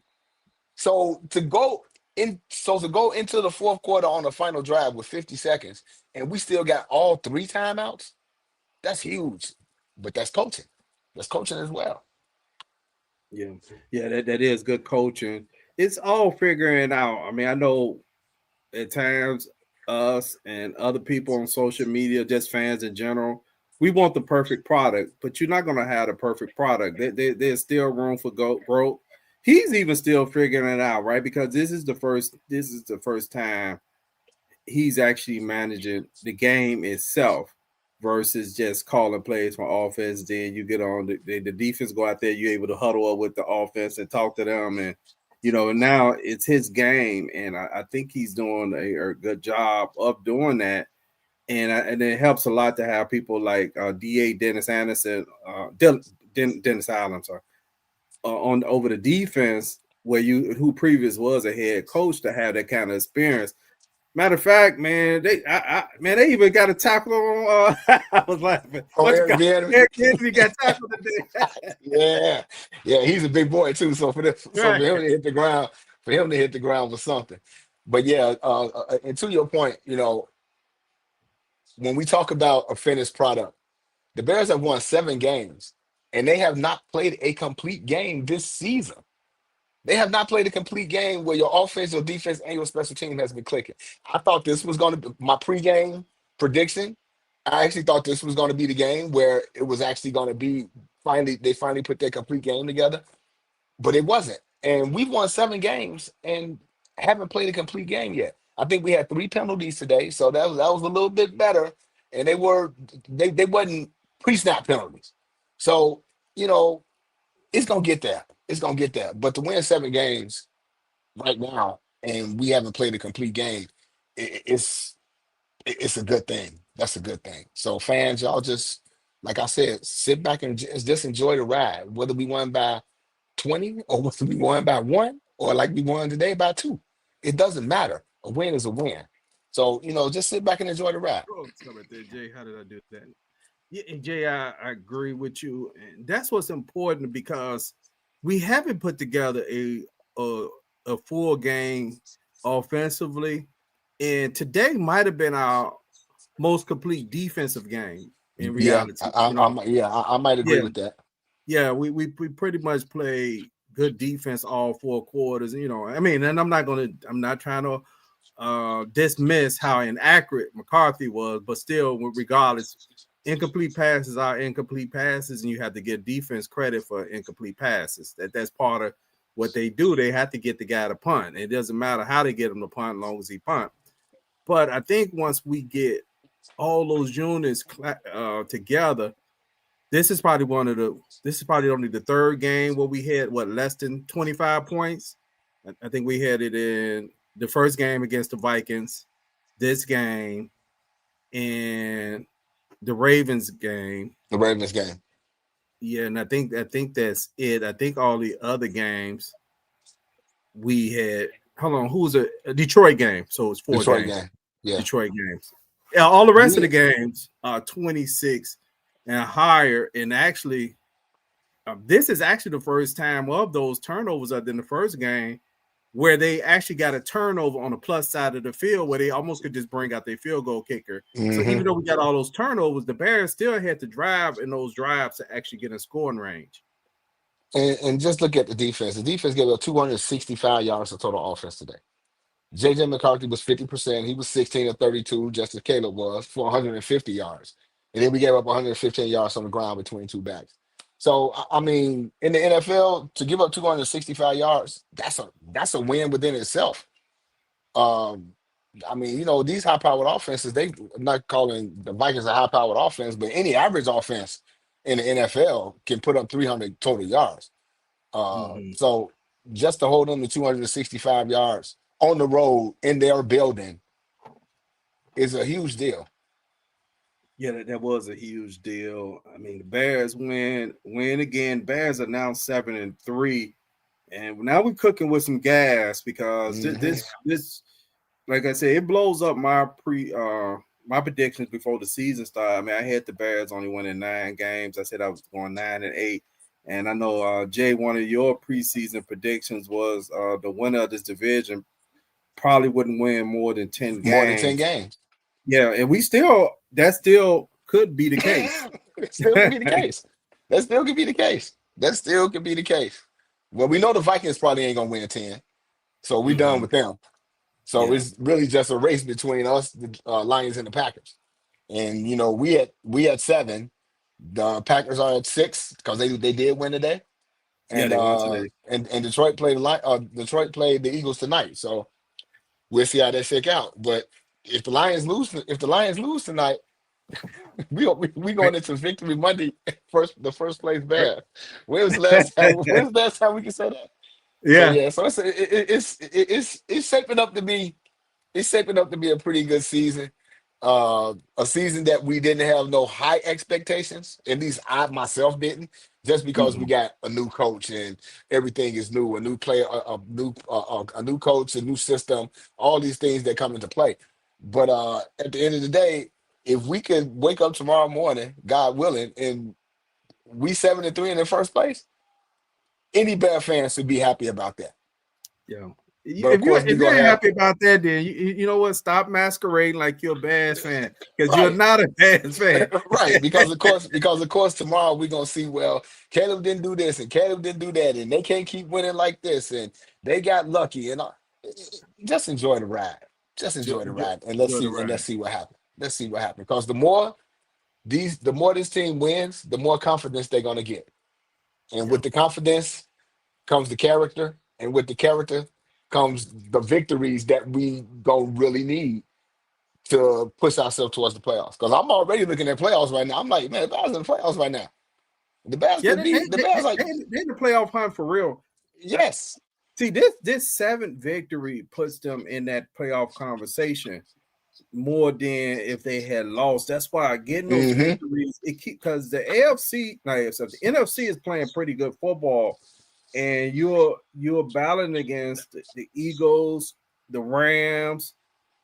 So to go into the fourth quarter on the final drive with 50 seconds and we still got all 3 timeouts, that's huge. But that's coaching. That's coaching as well. Yeah. Yeah, that is good coaching. It's all figuring out. I mean, I know at times us and other people on social media, just fans in general, we want the perfect product, but you're not going to have the perfect product. There's still room for growth. He's even still figuring it out, right? Because this is the first time he's actually managing the game itself versus just calling plays from offense. Then you get on the defense, go out there, you're able to huddle up with the offense and talk to them. And, now it's his game. And I think he's doing a good job of doing that. And it helps a lot to have people like DA Dennis Anderson, Dennis Allen, sorry, on over the defense where who previous was a head coach to have that kind of experience. Matter of fact, man, they even got a tackle on. I was laughing. Oh, What you Eric got? Bieniemy. Eric Kennedy got tackled today. Yeah, yeah, he's a big boy too. So for Right. him to hit the ground, was something. But yeah, and to your point, when we talk about a finished product, the Bears have won 7 games, and they have not played a complete game this season. They have not played a complete game where your offense, your defense, and your special team has been clicking. I thought this was going to be my pregame prediction. I actually thought this was going to be the game where it was actually going to be they finally put their complete game together, but it wasn't. And we've won 7 games and haven't played a complete game yet. I think we had 3 penalties today, so that was a little bit better. And they wasn't pre-snap penalties. So, you know, it's gonna get there. It's gonna get there. But to win 7 games right now, and we haven't played a complete game, it's a good thing. That's a good thing. So fans, y'all just like I said, sit back and just enjoy the ride. Whether we won by 20 or whether we won by 1 or like we won today by 2, it doesn't matter. A win is a win. So just sit back and enjoy the ride. Oh, stop right there, Jay. How did I do that? Yeah, and Jay, I agree with you, and that's what's important because we haven't put together a a full game offensively. And today might have been our most complete defensive game in Yeah, reality. You know, I might agree yeah, with that. yeah, we pretty much played good defense all 4 quarters. You know, I mean, and I'm not trying to dismiss how inaccurate McCarthy was, but still, regardless, incomplete passes are incomplete passes, and you have to give defense credit for incomplete passes. That's part of what they do. They have to get the guy to punt. It doesn't matter how they get him to punt, as long as he punt. But I think once we get all those units together, this is probably this is probably only the third game where we had less than 25 points. I think we had it in the first game against the Vikings, this game, and the Ravens game. The Ravens game. Yeah, and I think that's it. I think all the other games we had. Hold on, who was a Detroit game? So it's 4 Detroit games. game. Yeah. Detroit games. Yeah, all the rest of the Yeah. games are 26 and higher. And actually, this is actually the first time of those turnovers other than the first game where they actually got a turnover on the plus side of the field where they almost could just bring out their field goal kicker. So even though we got all those turnovers, the Bears still had to drive in those drives to actually get in scoring range. And just look at the defense. The defense gave up 265 yards of total offense today. JJ McCarthy was 50%. He was 16 of 32, just as Caleb was, for 150 yards. And then we gave up 115 yards on the ground between two backs. So I mean, in the NFL, to give up 265 yards, that's a win within itself. Um, I mean, these high-powered offenses, I'm not calling the Vikings a high-powered offense, but any average offense in the NFL can put up 300 total yards. Mm-hmm. So just to hold them to 265 yards on the road in their building is a huge deal. Yeah, that was a huge deal. I mean, the Bears win again. Bears are now 7-3, and now we're cooking with some gas because Hmm. this, like I said, it blows up my my predictions before the season started. I mean, I had the Bears only winning 9 games. I said I was going 9-8, and I know Jay, one of your preseason predictions was the winner of this division probably wouldn't win more than 10 More than 10 games. games. Yeah, and that still could be the case. It still could be the case. That still could be the case. That still could be the case. Well, we know the Vikings probably ain't gonna win 10, so we done Mm-hmm. with them. So Yeah, it's really just a race between us, the Lions, and the Packers. And we at 7. The Packers are at 6 because they did win today. yeah, And they won today. Detroit played Detroit played the Eagles tonight. So we'll see how that shake out. But if the Lions lose tonight, we going into Victory Monday, the first place bad. When was the last time? When's the last time we can say that? So Yeah, yeah, so it's shaping up to be a pretty good season. A season that we didn't have no high expectations. At least I myself didn't, just because we mm-mm. got a new coach and everything is new, a new player, a new coach, a new system, all these things that come into play. But at the end of the day, if we could wake up tomorrow morning, God willing, and we 7-3 in the first place, any Bear fan should be happy about that. Yeah. But of course, we're If you gonna ain't have happy about that, then you know what? Stop masquerading like you're a Bears fan because you're right. not a Bears fan. Right, because of course tomorrow we're gonna see, well, Caleb didn't do this and Caleb didn't do that, and they can't keep winning like this, and they got lucky, and just enjoy the ride. Just enjoy the ride, and Enjoy the let's ride. see what happens. Let's see what happens. Because the more this team wins, the more confidence they're gonna get, and Yeah, with the confidence comes the character, and with the character comes the victories that we gonna really need to push ourselves towards the playoffs. Because I'm already looking at playoffs right now. I'm like, man, the Bears in the playoffs right now. The Bears yeah. could be the Bears. Like, They in the playoff hunt for real. yes, See, this seventh victory puts them in that playoff conversation more than if they had lost. That's why getting those hmm victories it keep because the AFC, not AFC, the NFC is playing pretty good football, and you're battling against the Eagles, the Rams.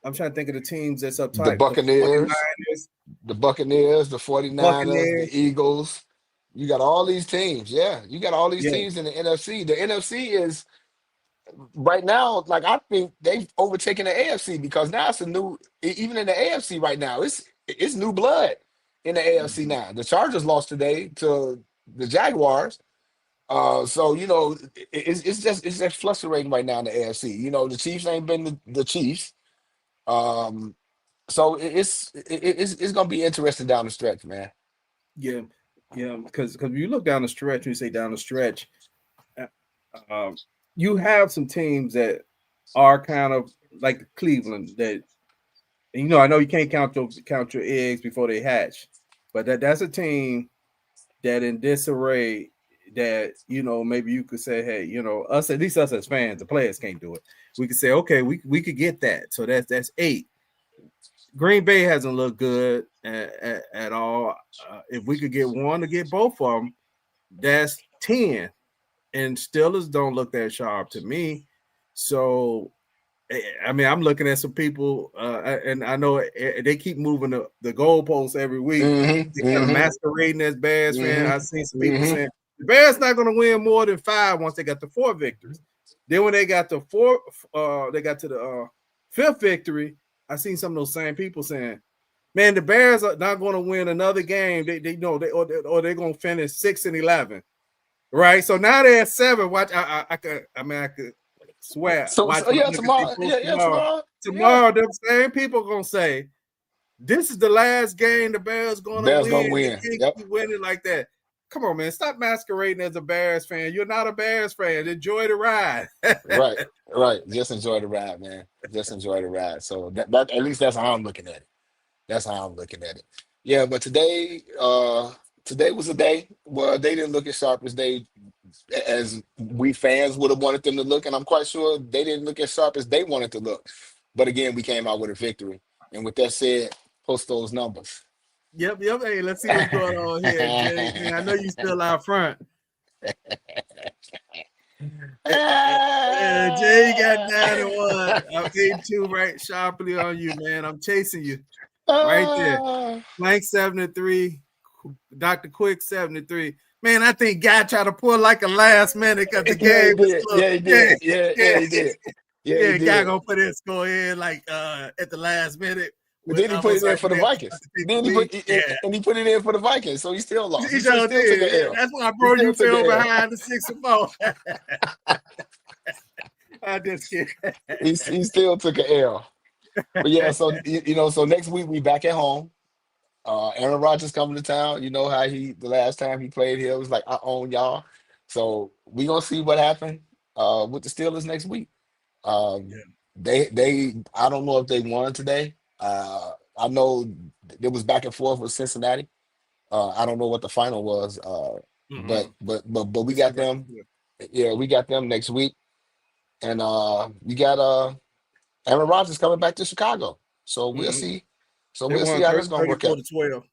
I'm trying to think of the teams that's up the top. The Buccaneers, 49ers, the Buccaneers, the 49ers, the Buccaneers. Eagles. You got all these teams. Yeah, you got all these Yeah, teams in the NFC. The NFC is. right now, like I think they've overtaken the AFC because now it's a new. Even in the AFC right now, it's new blood in the AFC Mhm. now. The Chargers lost today to the Jaguars. So it's just fluctuating right now in the AFC. The Chiefs ain't been the Chiefs. Um, so it's gonna be interesting down the stretch, man. Yeah, yeah, because you look down the stretch, when you say down the stretch, uh, you have some teams that are kind of like Cleveland that I know you can't count your eggs before they hatch, but that's a team that in disarray that maybe you could say, hey, us, at least us as fans, the players can't do it. We could say, okay, we could get that. So that's 8. Green Bay hasn't looked good at all. If we could get one to get both of them, that's 10. And Steelers don't look that sharp to me. So, I mean, I'm looking at some people, and I know they keep moving the goalposts every week. They Mm-hmm. kind of Mm-hmm. masquerading as Bears fans. I've seen some people Mm-hmm. saying the Bears not going to win more than 5 once they got the 4 victories. Then when they got the 4, they got to the 5th victory. I seen some of those same people saying, "Man, the Bears are not going to win another game. They know or they're going to finish 6-11." Right. So now they're at 7. Watch. I could swear. Watch So when I yeah, look at these tomorrow. folks Yeah, tomorrow. tomorrow. Yeah. Tomorrow, them same people gonna say, "This is the last game the Bears gonna Bears win. gonna They win. can't Yep. keep winning like that." Come on, man. Stop masquerading as a Bears fan. You're not a Bears fan. Enjoy the ride. Right. Right. Just enjoy the ride, man. Just enjoy the ride. So that at least that's how I'm looking at it. That's how I'm looking at it. Yeah, but today was a day where they didn't look as sharp as we fans would have wanted them to look, and I'm quite sure they didn't look as sharp as they wanted to look. But again, we came out with a victory. And with that said, post those numbers. Yep. Hey, let's see what's going on here, Jay. Man, I know you still out front. Jay got 9-1. I'm 8-2 right sharply on you, man. I'm chasing you right there. Blank 7-3. Dr. Quick 7-3. Man, I think Guy tried to pull like a last minute because the Yeah, he game was did. close. Yeah, he did. Yeah, he did. Yeah, he Guy did. gonna put his score in like at the last minute But with then he put almost it in like for the we about Vikings. to take Then the lead. Yeah, he put it in for the Vikings, so he still lost. he He sure still took an did. L. That's why, He bro, still you took fell an L. behind the 6-4. I just kidding. He still took an L. But yeah, so so next week we back at home. Aaron Rodgers coming to town. You know how the last time he played here was like, I own y'all. So we gonna see what happened with the Steelers next week. Yeah. They I don't know if they won today. I know it was back and forth with Cincinnati. I don't know what the final was. But we Let's see got right them. here. Yeah, we got them next week, and we got Aaron Rodgers coming back to Chicago. So we'll Mm-hmm. see. So They we'll see won how this gonna work out. 34-12.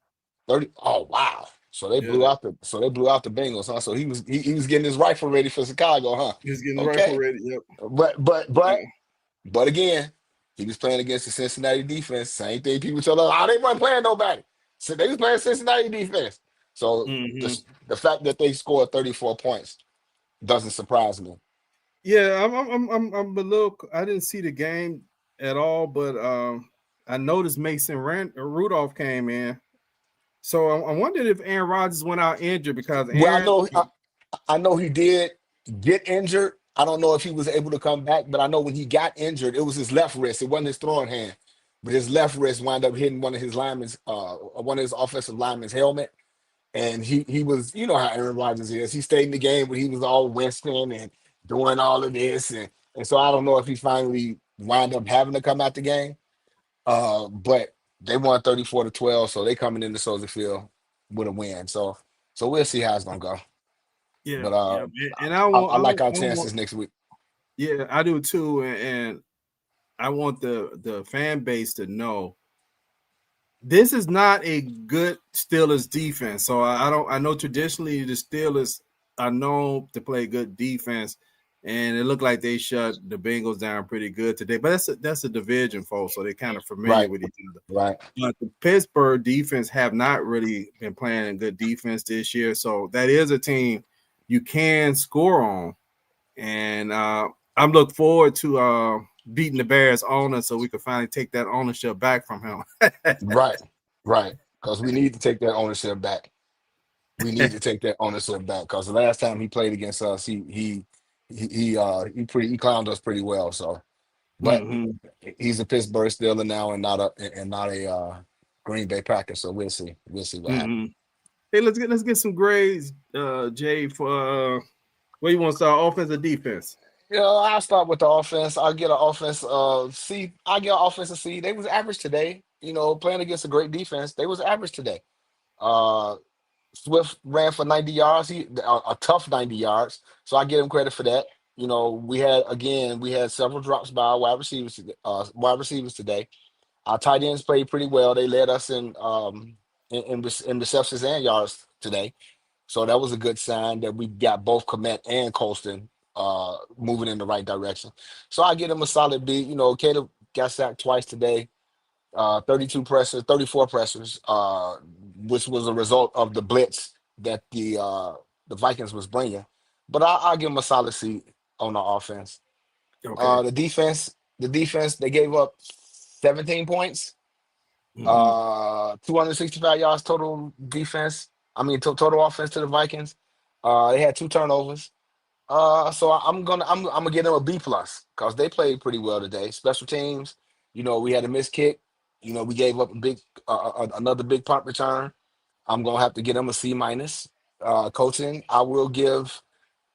30. Oh wow. So they Yeah, blew out the Bengals, huh? So he was getting his rifle ready for Chicago, huh? he's getting the rifle Okay. ready. Yep. But but Yeah. but but again, he was playing against the Cincinnati defense. Same thing people tell us, oh, they weren't playing nobody. So they was playing Cincinnati defense. So Mm-hmm. the fact that they scored 34 points doesn't surprise me. Yeah, I'm a little. I didn't see the game at all, but I noticed Rudolph came in. So I wondered if Aaron Rodgers went out injured because Well, I Aaron. know I know he did get injured. I don't know if he was able to come back, but I know when he got injured, it was his left wrist. It wasn't his throwing hand, but his left wrist wound up hitting one of his offensive linemen's helmet. And he was, you know how Aaron Rodgers is. He stayed in the game, but he was all wincing and doing all of this. And so I don't know if he finally wound up having to come out the game. But they won 34-12, so they coming into Soldier Field with a win. So we'll see how it's gonna go. Yeah, But yeah, and I like our chances next week. yeah, I do too, and I want the fan base to know this is not a good Steelers defense. So I don't. I know traditionally the Steelers are known to play good defense, and it looked like they shut the Bengals down pretty good today. But that's a division, folks, so they're kind of familiar Right, with each other. right. But the Pittsburgh defense have not really been playing good defense this year, so that is a team you can score on. And I'm looking forward to beating the Bears owner so we can finally take that ownership back from him. Right, right. Because we need to take that ownership back. We need to take that ownership back. Because the last time he played against us, he clowned us pretty well. So, but Mm-hmm. he's a Pittsburgh Steeler now and not a Green Bay Packer. So we'll see. We'll see what happens. Mm-hmm. Hey, let's get some grades, Jay, for where you want to start, offense or defense? Yeah, I'll start with the offense. I'll get an offense C. I get an offensive C. They was average today. Playing against a great defense, they was average today. Uh, Swift ran for 90 yards. A tough 90 yards. So I give him credit for that. We had several drops by our wide receivers today. Our tight ends played pretty well. They led us in receptions and yards today. So that was a good sign that we got both Komet and Colston moving in the right direction. So I give him a solid B. Caleb got sacked twice today, 32 pressures, 34 pressures, which was a result of the blitz that the Vikings was bringing. But I'll give him a solid C on the offense. Okay. The defense, they gave up 17 points, Mm-hmm. 265 yards total defense. I mean, total offense to the Vikings. They had two turnovers. So I'm gonna give them a B plus because they played pretty well today. Special teams, we had a missed kick. We gave up another big punt return. I'm gonna have to get them a C minus. Coaching, I will give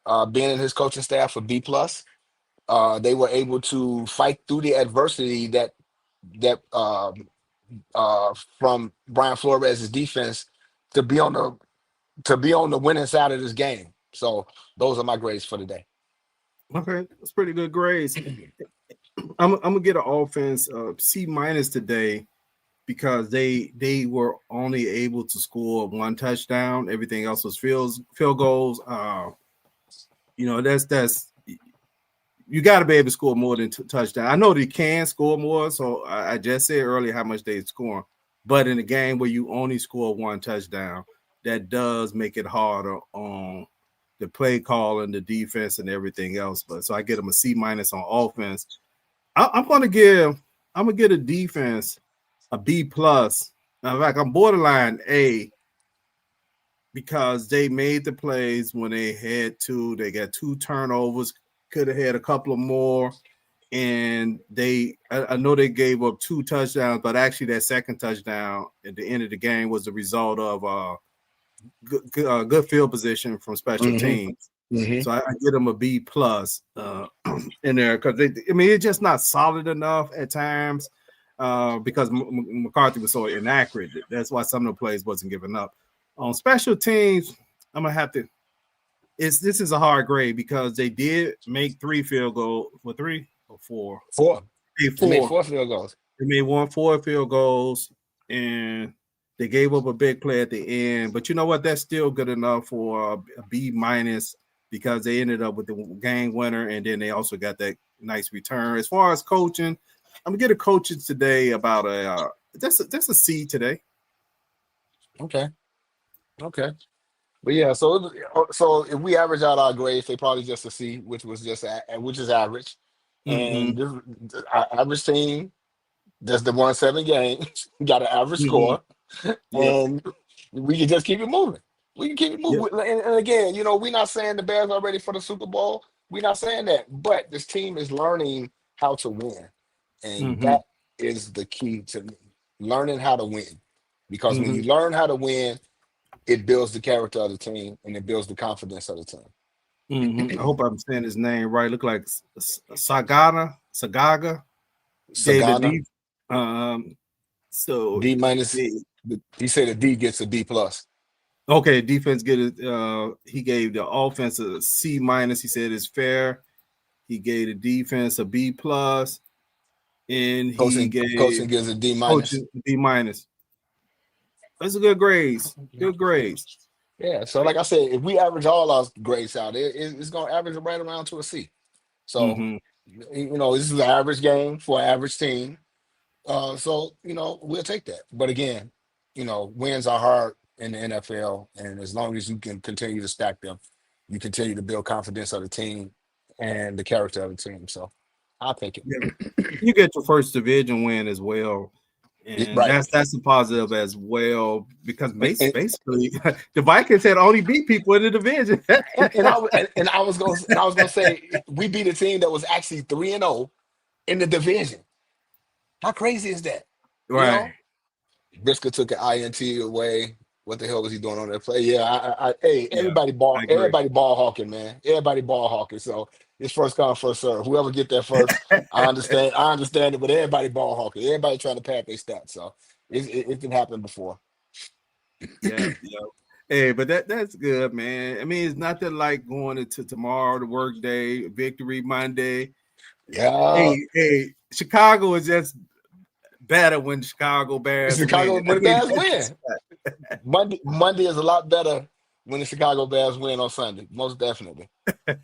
Ben and his coaching staff a B plus. They were able to fight through the adversity that from Brian Flores' defense to be on the winning side of this game. So those are my grades for today. Okay, that's pretty good grades. I'm gonna get an offense C minus today because they were only able to score one touchdown. Everything else was field goals. That's you got to be able to score more than touchdown. I know they can score more, so I just said earlier how much they score. But in a game where you only score one touchdown, that does make it harder on the play call and the defense and everything else. But so I get them a C minus on offense. I'm gonna get a defense a B plus. Now, in fact, I'm borderline A because they made the plays when they had to. They got two turnovers, could have had a couple of more. And I know they gave up two touchdowns, but actually that second touchdown at the end of the game was the result of good field position from special Hmm. teams. Hmm. So I get them a B plus in there because it's just not solid enough at times because McCarthy was so inaccurate. That's why some of the plays wasn't given up. On special teams, I'm gonna have to. This is a hard grade because they did make three field goals for three or four. Four. They made Four. four field goals. They made four field goals and they gave up a big play at the end. But you know what? That's still good enough for a B minus because they ended up with the game winner and then they also got that nice return. As far as coaching, I'm gonna get a coaching today about that's a C today. Okay. Okay. But yeah, so if we average out our grades, they probably just a C, which is average. Mm-hmm. And our average team, that's the 1-7 games, got an average Mm-hmm. score, Yep. and we can just keep it moving. We can keep it Yep. moving. And again, we're not saying the Bears are ready for the Super Bowl. We're not saying that, but this team is learning how to win, and Mm-hmm. that is the key to learning how to win. Because when Mm-hmm. you learn how to win, it builds the character of the team and it builds the confidence of the Mm-hmm. I team. hope I'm saying his name right. Look like Sagaga gave the Sagana, D. Um, so D minus. the He said a D gets a B plus. okay, defense get it. He gave the offense a C minus. He said it's fair. He gave the defense a B plus, and he Coaching gave gives a D minus. coaching B minus. That's a good grades. Good grades. Yeah. So like I said, if we average all our grades out, it's gonna average right around to a C. So Mm-hmm. this is an average game for an average team. So we'll take that. But again, wins are hard in the NFL, and as long as you can continue to stack them, you continue to build confidence of the team, and the character of the team. So I'll take it. Yeah. You get your first division win as well. And Right. that's a positive as well, because And, basically the Vikings had only beat people in the division. and I was gonna say we beat a team that was actually 3-0 in the division. How crazy is that? You Right. know, Briscoe took an INT away. What the hell was he doing on that play? Yeah, hey, Yeah, I agree. everybody ball hawking, man. Everybody ball hawking. So it's first come, first serve. Whoever get there first, I understand it, but everybody ball hawking. Everybody trying to pad their stats. So it can happen before. Yeah, yeah. Hey, but that's good, man. I mean, it's nothing like going into tomorrow, the work day, victory Monday. Yeah, Hey, Chicago is just better when Chicago Bears Chicago win. I when the mean, Bears win. Monday is a lot better when the Chicago Bears win on Sunday. Most definitely.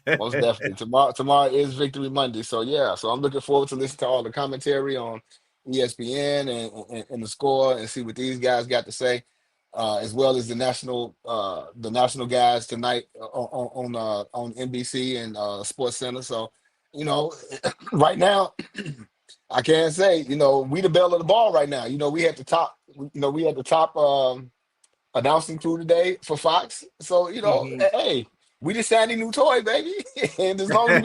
Most definitely. Tomorrow is Victory Monday. So yeah. So I'm looking forward to listen to all the commentary on ESPN and the score and see what these guys got to say. As well as the national guys tonight on NBC and Sports Center. So, right now, I can't say, we the bell of the ball right now. We had the top, we had the top announcing crew today for Fox. So, Mhm. hey, we the shiny new toy, baby. And as long as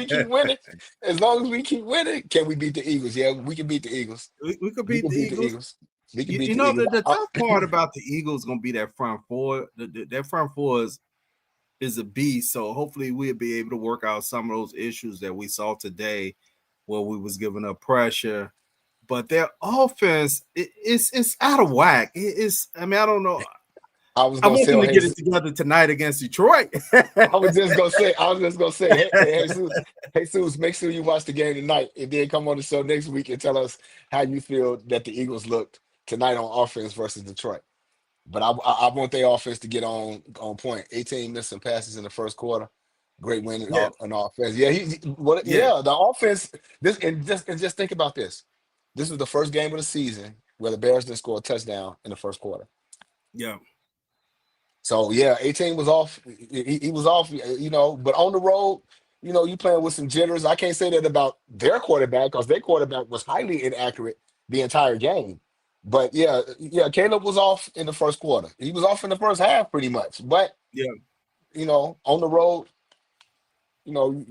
we keep winning, can we beat the Eagles? Yeah, we can beat the Eagles. We could We beat can the beat the Eagles. Eagles. We can You, beat you the know Eagles. the tough part about the Eagles gonna be that front four. That front four is a beast. So hopefully we'll be able to work out some of those issues that we saw today, where we was giving up pressure. But their offense, it's out of whack. It's, I mean, I don't know. I was I gonna want them tell to get it his together tonight against Detroit. I was just gonna say, hey, Seuss, make sure you watch the game tonight and then come on the show next week and tell us how you feel that the Eagles looked tonight on offense versus Detroit. But I want their offense to get on point. 18 missing passes in the first quarter. Great win Yeah, on offense. Yeah, yeah, the offense. Just think about this. This was the first game of the season where the Bears didn't score a touchdown in the first quarter. yeah, So yeah, 18 was off. He was off, but on the road, you playing with some jitters. I can't say that about their quarterback because their quarterback was highly inaccurate the entire game. But yeah, Caleb was off in the first quarter. He was off in the first half pretty much. But yeah. on the road, you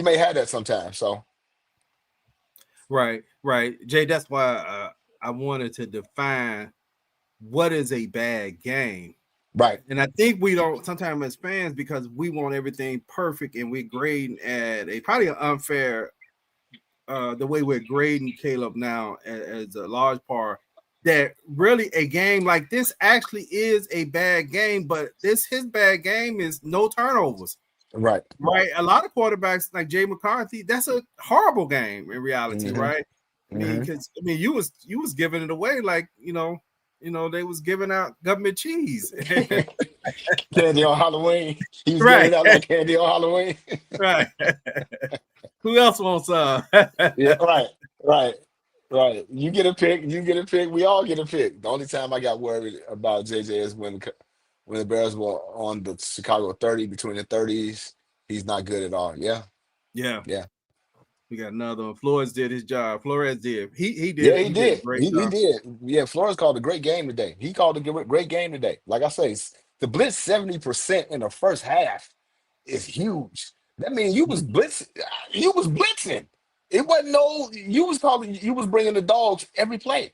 may have that sometimes. So Right, right. Jay, that's why I wanted to define what is a bad game. right, And I think we don't sometimes as fans, because we want everything perfect and we're grading at a probably an unfair the way we're grading Caleb now as a large part, that really a game like this actually is a bad game, but his bad game is no turnovers. right. Right. A lot of quarterbacks like Jay McCarthy, that's a horrible game in reality, hmm right? I mean, hmm because you was giving it away like they was giving out government cheese. Candy on Halloween. He was giving Right, it out like candy on Halloween. right. Who else wants Yeah, right, right, right. You get a pick. You get a pick. We all get a pick. The only time I got worried about JJ is when the Bears were on the Chicago 30, between the 30s. He's not good at all. Yeah, Yeah, yeah, we got another one. Flores did his job. Flores did. yeah. He He did a did. great He job. did. Yeah, Flores called a great game today. He called a great game today. Like I say, the blitz 70% in the first half is huge. That means you was blitzing. You was blitzing. It wasn't no. You was bringing the dogs every play.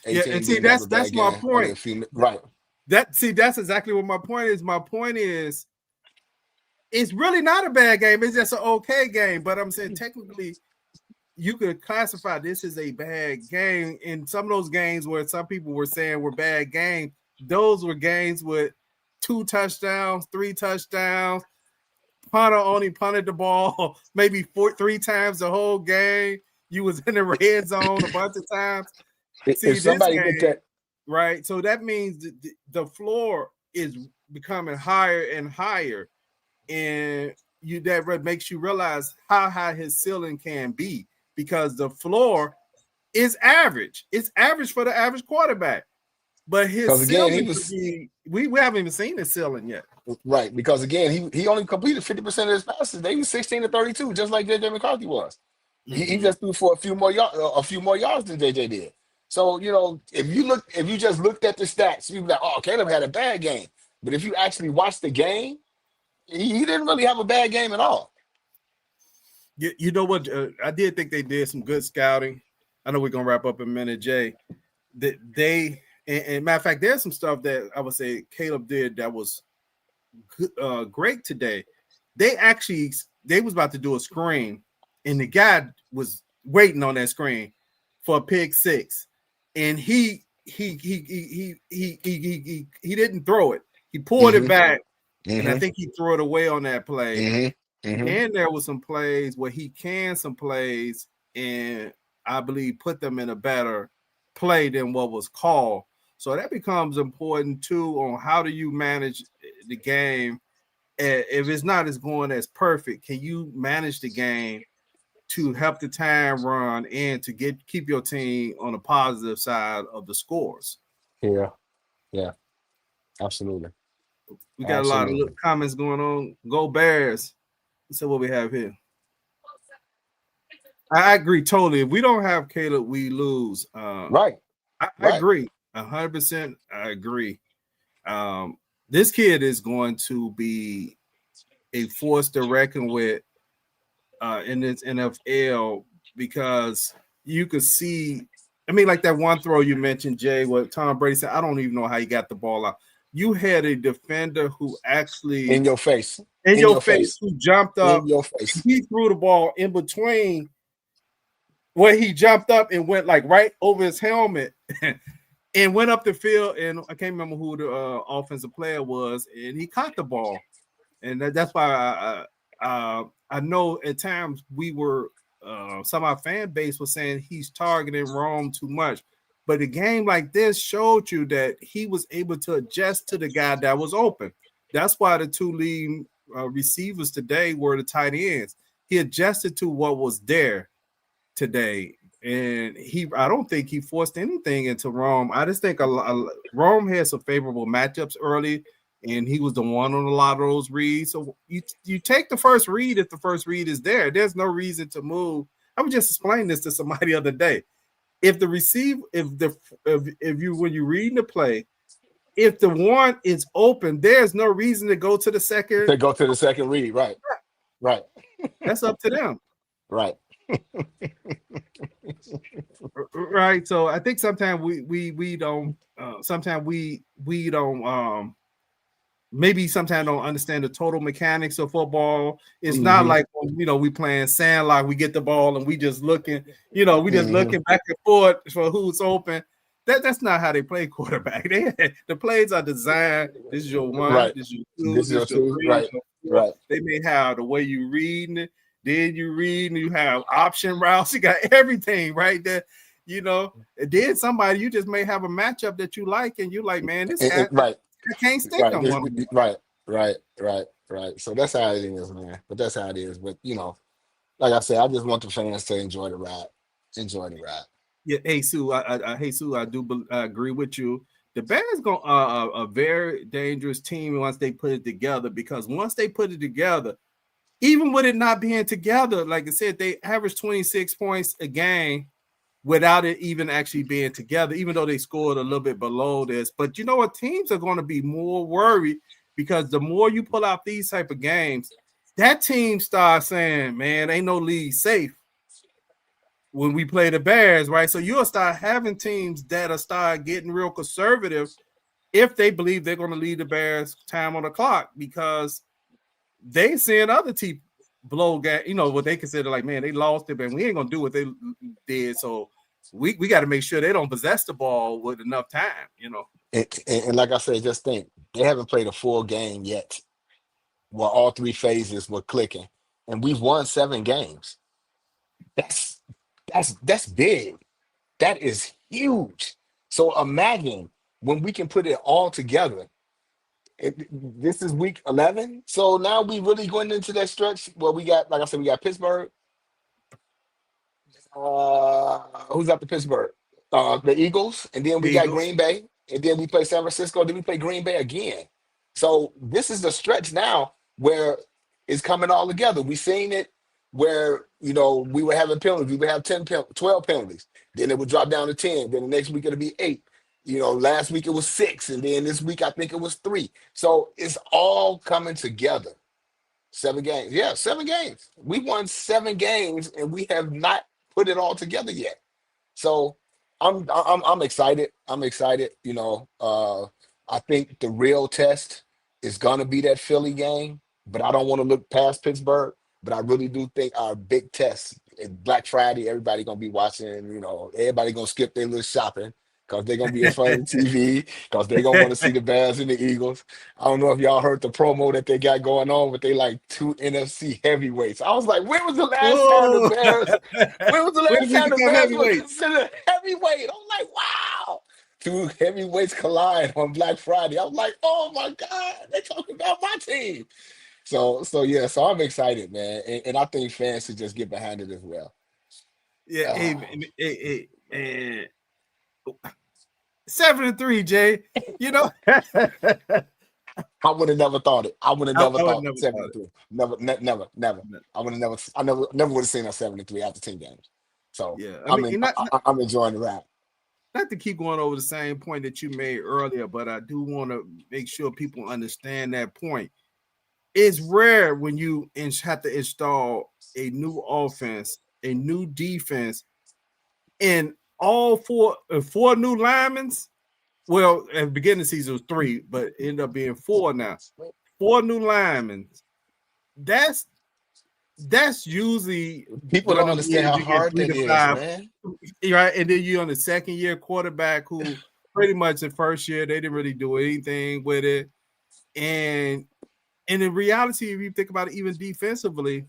Yeah, and 18 see didn't have a that's bad my game. Only a point. few. Right. That's exactly what my point is. My point is it's really not a bad game. It's just an okay game. But I'm saying technically you could classify this as a bad game. In some of those games where some people were saying were bad games, those were games with 2 touchdowns, 3 touchdowns. Punter only punted the ball maybe 3 times the whole game. You was in the red zone a bunch of times. If See this somebody looked game, at right? So that means the floor is becoming higher and higher, and that makes you realize how high his ceiling can be, because the floor is average. It's average for the average quarterback. But his Because again, he ceiling could was be we haven't even seen his ceiling yet. right. Because again, he only completed 50% of his passes. They was 16 to 32, just like JJ McCarthy was. He Mm-hmm. just threw for a few more yards than JJ did. So if you just looked at the stats, you'd be like, oh, Caleb had a bad game. But if you actually watch the game, he didn't really have a bad game at all. You know what? I did think they did some good scouting. I know we're gonna wrap up in a minute, Jay. That and matter of fact, there's some stuff that I would say Caleb did that was great today. They was about to do a screen, and the guy was waiting on that screen for a pick six, and he didn't throw it. He pulled it Mm-hmm. back, and I Mm-hmm. think he threw it away on that play. Mm-hmm. Mm-hmm. And there was some plays where he canned some plays and I believe put them in a better play than what was called. So that becomes important too on how do you manage the game. If it's not as going as perfect, can you manage the game to help the time run and to keep your team on the positive side of the scores? Yeah. Yeah. Absolutely. We got a lot of Absolutely. comments going on. Go Bears. So what we have here. I agree totally. If we don't have Caleb, we lose. Right. I Right. agree 100%. I agree. This kid is going to be a force to reckon with in this NFL because you could see. I mean, like that one throw you mentioned, Jay, what Tom Brady said. I don't even know how he got the ball out. You had a defender who actually In your face. in In your your face face. who jumped In up. your And face. he threw the ball in between where he jumped up and went like right over his helmet and went up the field. And I can't remember who the offensive player was, and he caught the ball. And that's why I know at times we were some of our fan base was saying he's targeting Rome too much. But a game like this showed you that he was able to adjust to the guy that was open. That's why the two lead receivers today were the tight ends. He adjusted to what was there today. And I don't think he forced anything into Rome. I just think Rome had some favorable matchups early, and he was the one on a lot of those reads. So you take the first read if the first read is there. There's no reason to move. I was just explaining this to somebody the other day. If the receive, if you when you're reading the play, if the one is open, there's no reason to go to the second. To go to the second read. Right. Right. That's up to them. Right. Right. So I think sometimes we don't sometimes we don't maybe sometimes don't understand the total mechanics of football. It's not Mm-hmm. like we playing sandlot, we get the ball and we just looking, we just Mm-hmm. looking back and forth for who's open. That's not how they play quarterback. The plays are designed. This is your one, Right. this is your two, This is this your is your two. three, this Right. is your four. Right. They may have the way you reading it, then you read and you have option routes, you got everything right there. And then somebody you just may have a matchup that you like, and you like, man, this guy Right. I can't stick Right. on one. Right. Right. Right. Right. So that's how it is, man. But that's how it is. But like I said, I just want the fans to enjoy the ride. Enjoy the ride. Yeah, hey Sue, hey Sue, I agree with you. The Bears going a very dangerous team once they put it together because once they put it together, even with it not being together, like I said, they average 26 points a game without it even actually being together, even though they scored a little bit below this. But you know what? Teams are going to be more worried because the more you pull out these type of games, that team starts saying, man, ain't no league safe when we play the Bears, right? So you'll start having teams that'll start getting real conservative if they believe they're going to lead the Bears time on the clock because they seeing other teams blow what they consider like, man, they lost it, and we ain't gonna do what they did. So we got to make sure they don't possess the ball with enough time. And like I said, just think they haven't played a full game yet, where all three phases were clicking, and we've won 7 games. That's that's big. That is huge. So imagine when we can put it all together. This is week 11. So now we really going into that stretch where we got, like I said, we got Pittsburgh. Who's after Pittsburgh? The Eagles, and then we The got Eagles, Green Bay. and then we play San Francisco, then we play Green Bay again. So this is the stretch now where it's coming all together. We seen it where, we were having penalties. We would have 12 penalties. Then it would drop down to 10. Then the next week it'll be 8. Last week it was 6. And then this week I think it was 3. So it's all coming together. 7 games. Yeah, 7 games. We won 7 games and we have not put it all together yet. So I'm excited. I'm excited. I think the real test is gonna be that Philly game, but I don't want to look past Pittsburgh. But I really do think our big test is Black Friday. Everybody gonna be watching. Everybody gonna skip their little shopping because they're gonna be in front of the TV because they're gonna want to see the Bears and the Eagles. I don't know if y'all heard the promo that they got going on, but they like 2 NFC heavyweights. I was like, when was the last time the Whoa. Bears? When was the When last did we time the become Bears were heavyweights? considered heavyweight? I'm like, wow. 2 heavyweights collide on Black Friday. I'm like, oh my God, they talking about my team. So I'm excited, man. And I think fans should just get behind it as well. Yeah, Uh, and 7-3, Jay. I would have never thought it. I would have never I would thought never thought 73. Never, never. it. I would have never would have seen us 73 after 10 games. So Yeah, I I mean, mean, I'm enjoying the rap. not to keep going over the same point that you made earlier, but I do want to make sure people understand that point. It's rare when you have to install a new offense, a new defense, and all four new linemen. Well, at the beginning of the season it was 3, but it ended up being 4 now. 4 new linemen. That's usually People don't gonna understand be how you get hard 3 that to is, 5, man. right? And then you're on the second year quarterback who pretty much the first year they didn't really do anything with it. And in reality, if you think about it, even defensively,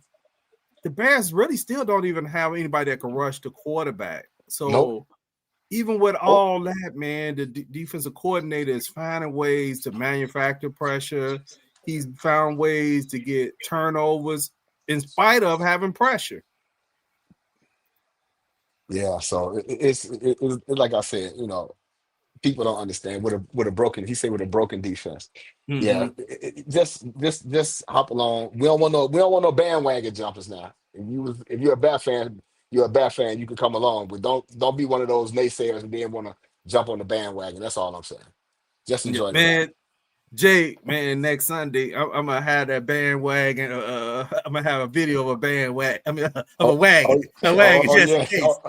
the Bears really still don't even have anybody that can rush the quarterback. Nope. So even with Nope. all that, man, the defensive coordinator is finding ways to manufacture pressure. He's found ways to get turnovers in spite of having pressure. Yeah. So it's like I said, people don't understand with a broken. He said with a broken defense. Yeah, Mm-hmm. just hop along. We don't want no bandwagon jumpers now. If you're a Bat fan, you're a Bat fan. You can come along, but don't be one of those naysayers and then want to jump on the bandwagon. That's all I'm saying. Just Yeah, enjoy the ride. man. Jay, man, next Sunday, I'm gonna have that bandwagon. I'm gonna have a video of a bandwagon. I mean, of Oh, oh, a wagon, oh just in yeah, case.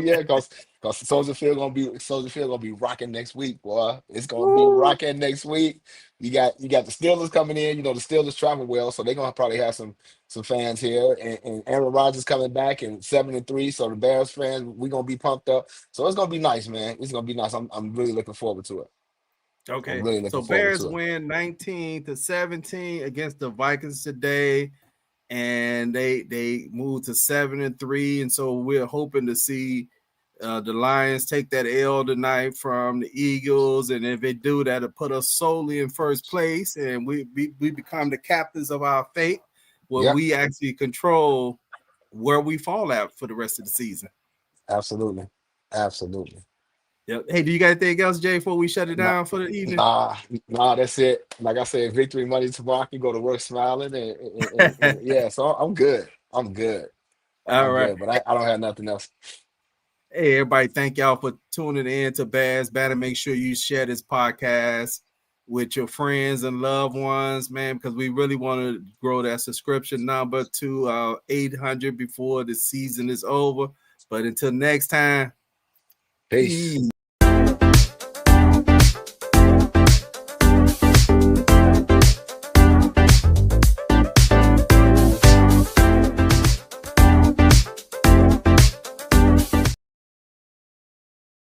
yeah, because Soldier Field gonna be rocking next week, boy. It's gonna be Woo. rocking next week. You got the Steelers coming in. The Steelers travel well, so they're gonna probably have some fans here. And Aaron Rodgers coming back and 7-3, so the Bears fans we're gonna be pumped up. So it's gonna be nice, man. It's gonna be nice. I'm really looking forward to it. I'm Okay, really so looking forward Bears to it. win 19-17 against the Vikings today, and they moved to 7-3, and so we're hoping to see the Lions take that L tonight from the Eagles, and if they do, that'll put us solely in first place, and we become the captains of our fate, where Yep, we actually control where we fall out for the rest of the season. absolutely, absolutely. Yep. Hey, do you got anything else, Jay, before we shut it Nah, down for the evening? nah, that's it. Like I said, victory money tomorrow. I can go to work smiling, and yeah, so I'm good. I'm good. All I'm right. good, but I don't have nothing else. Hey, everybody, thank y'all for tuning in to Bears Banter. Make sure you share this podcast with your friends and loved ones, man, because we really want to grow that subscription number to 800 before the season is over. But until next time, Peace. peace.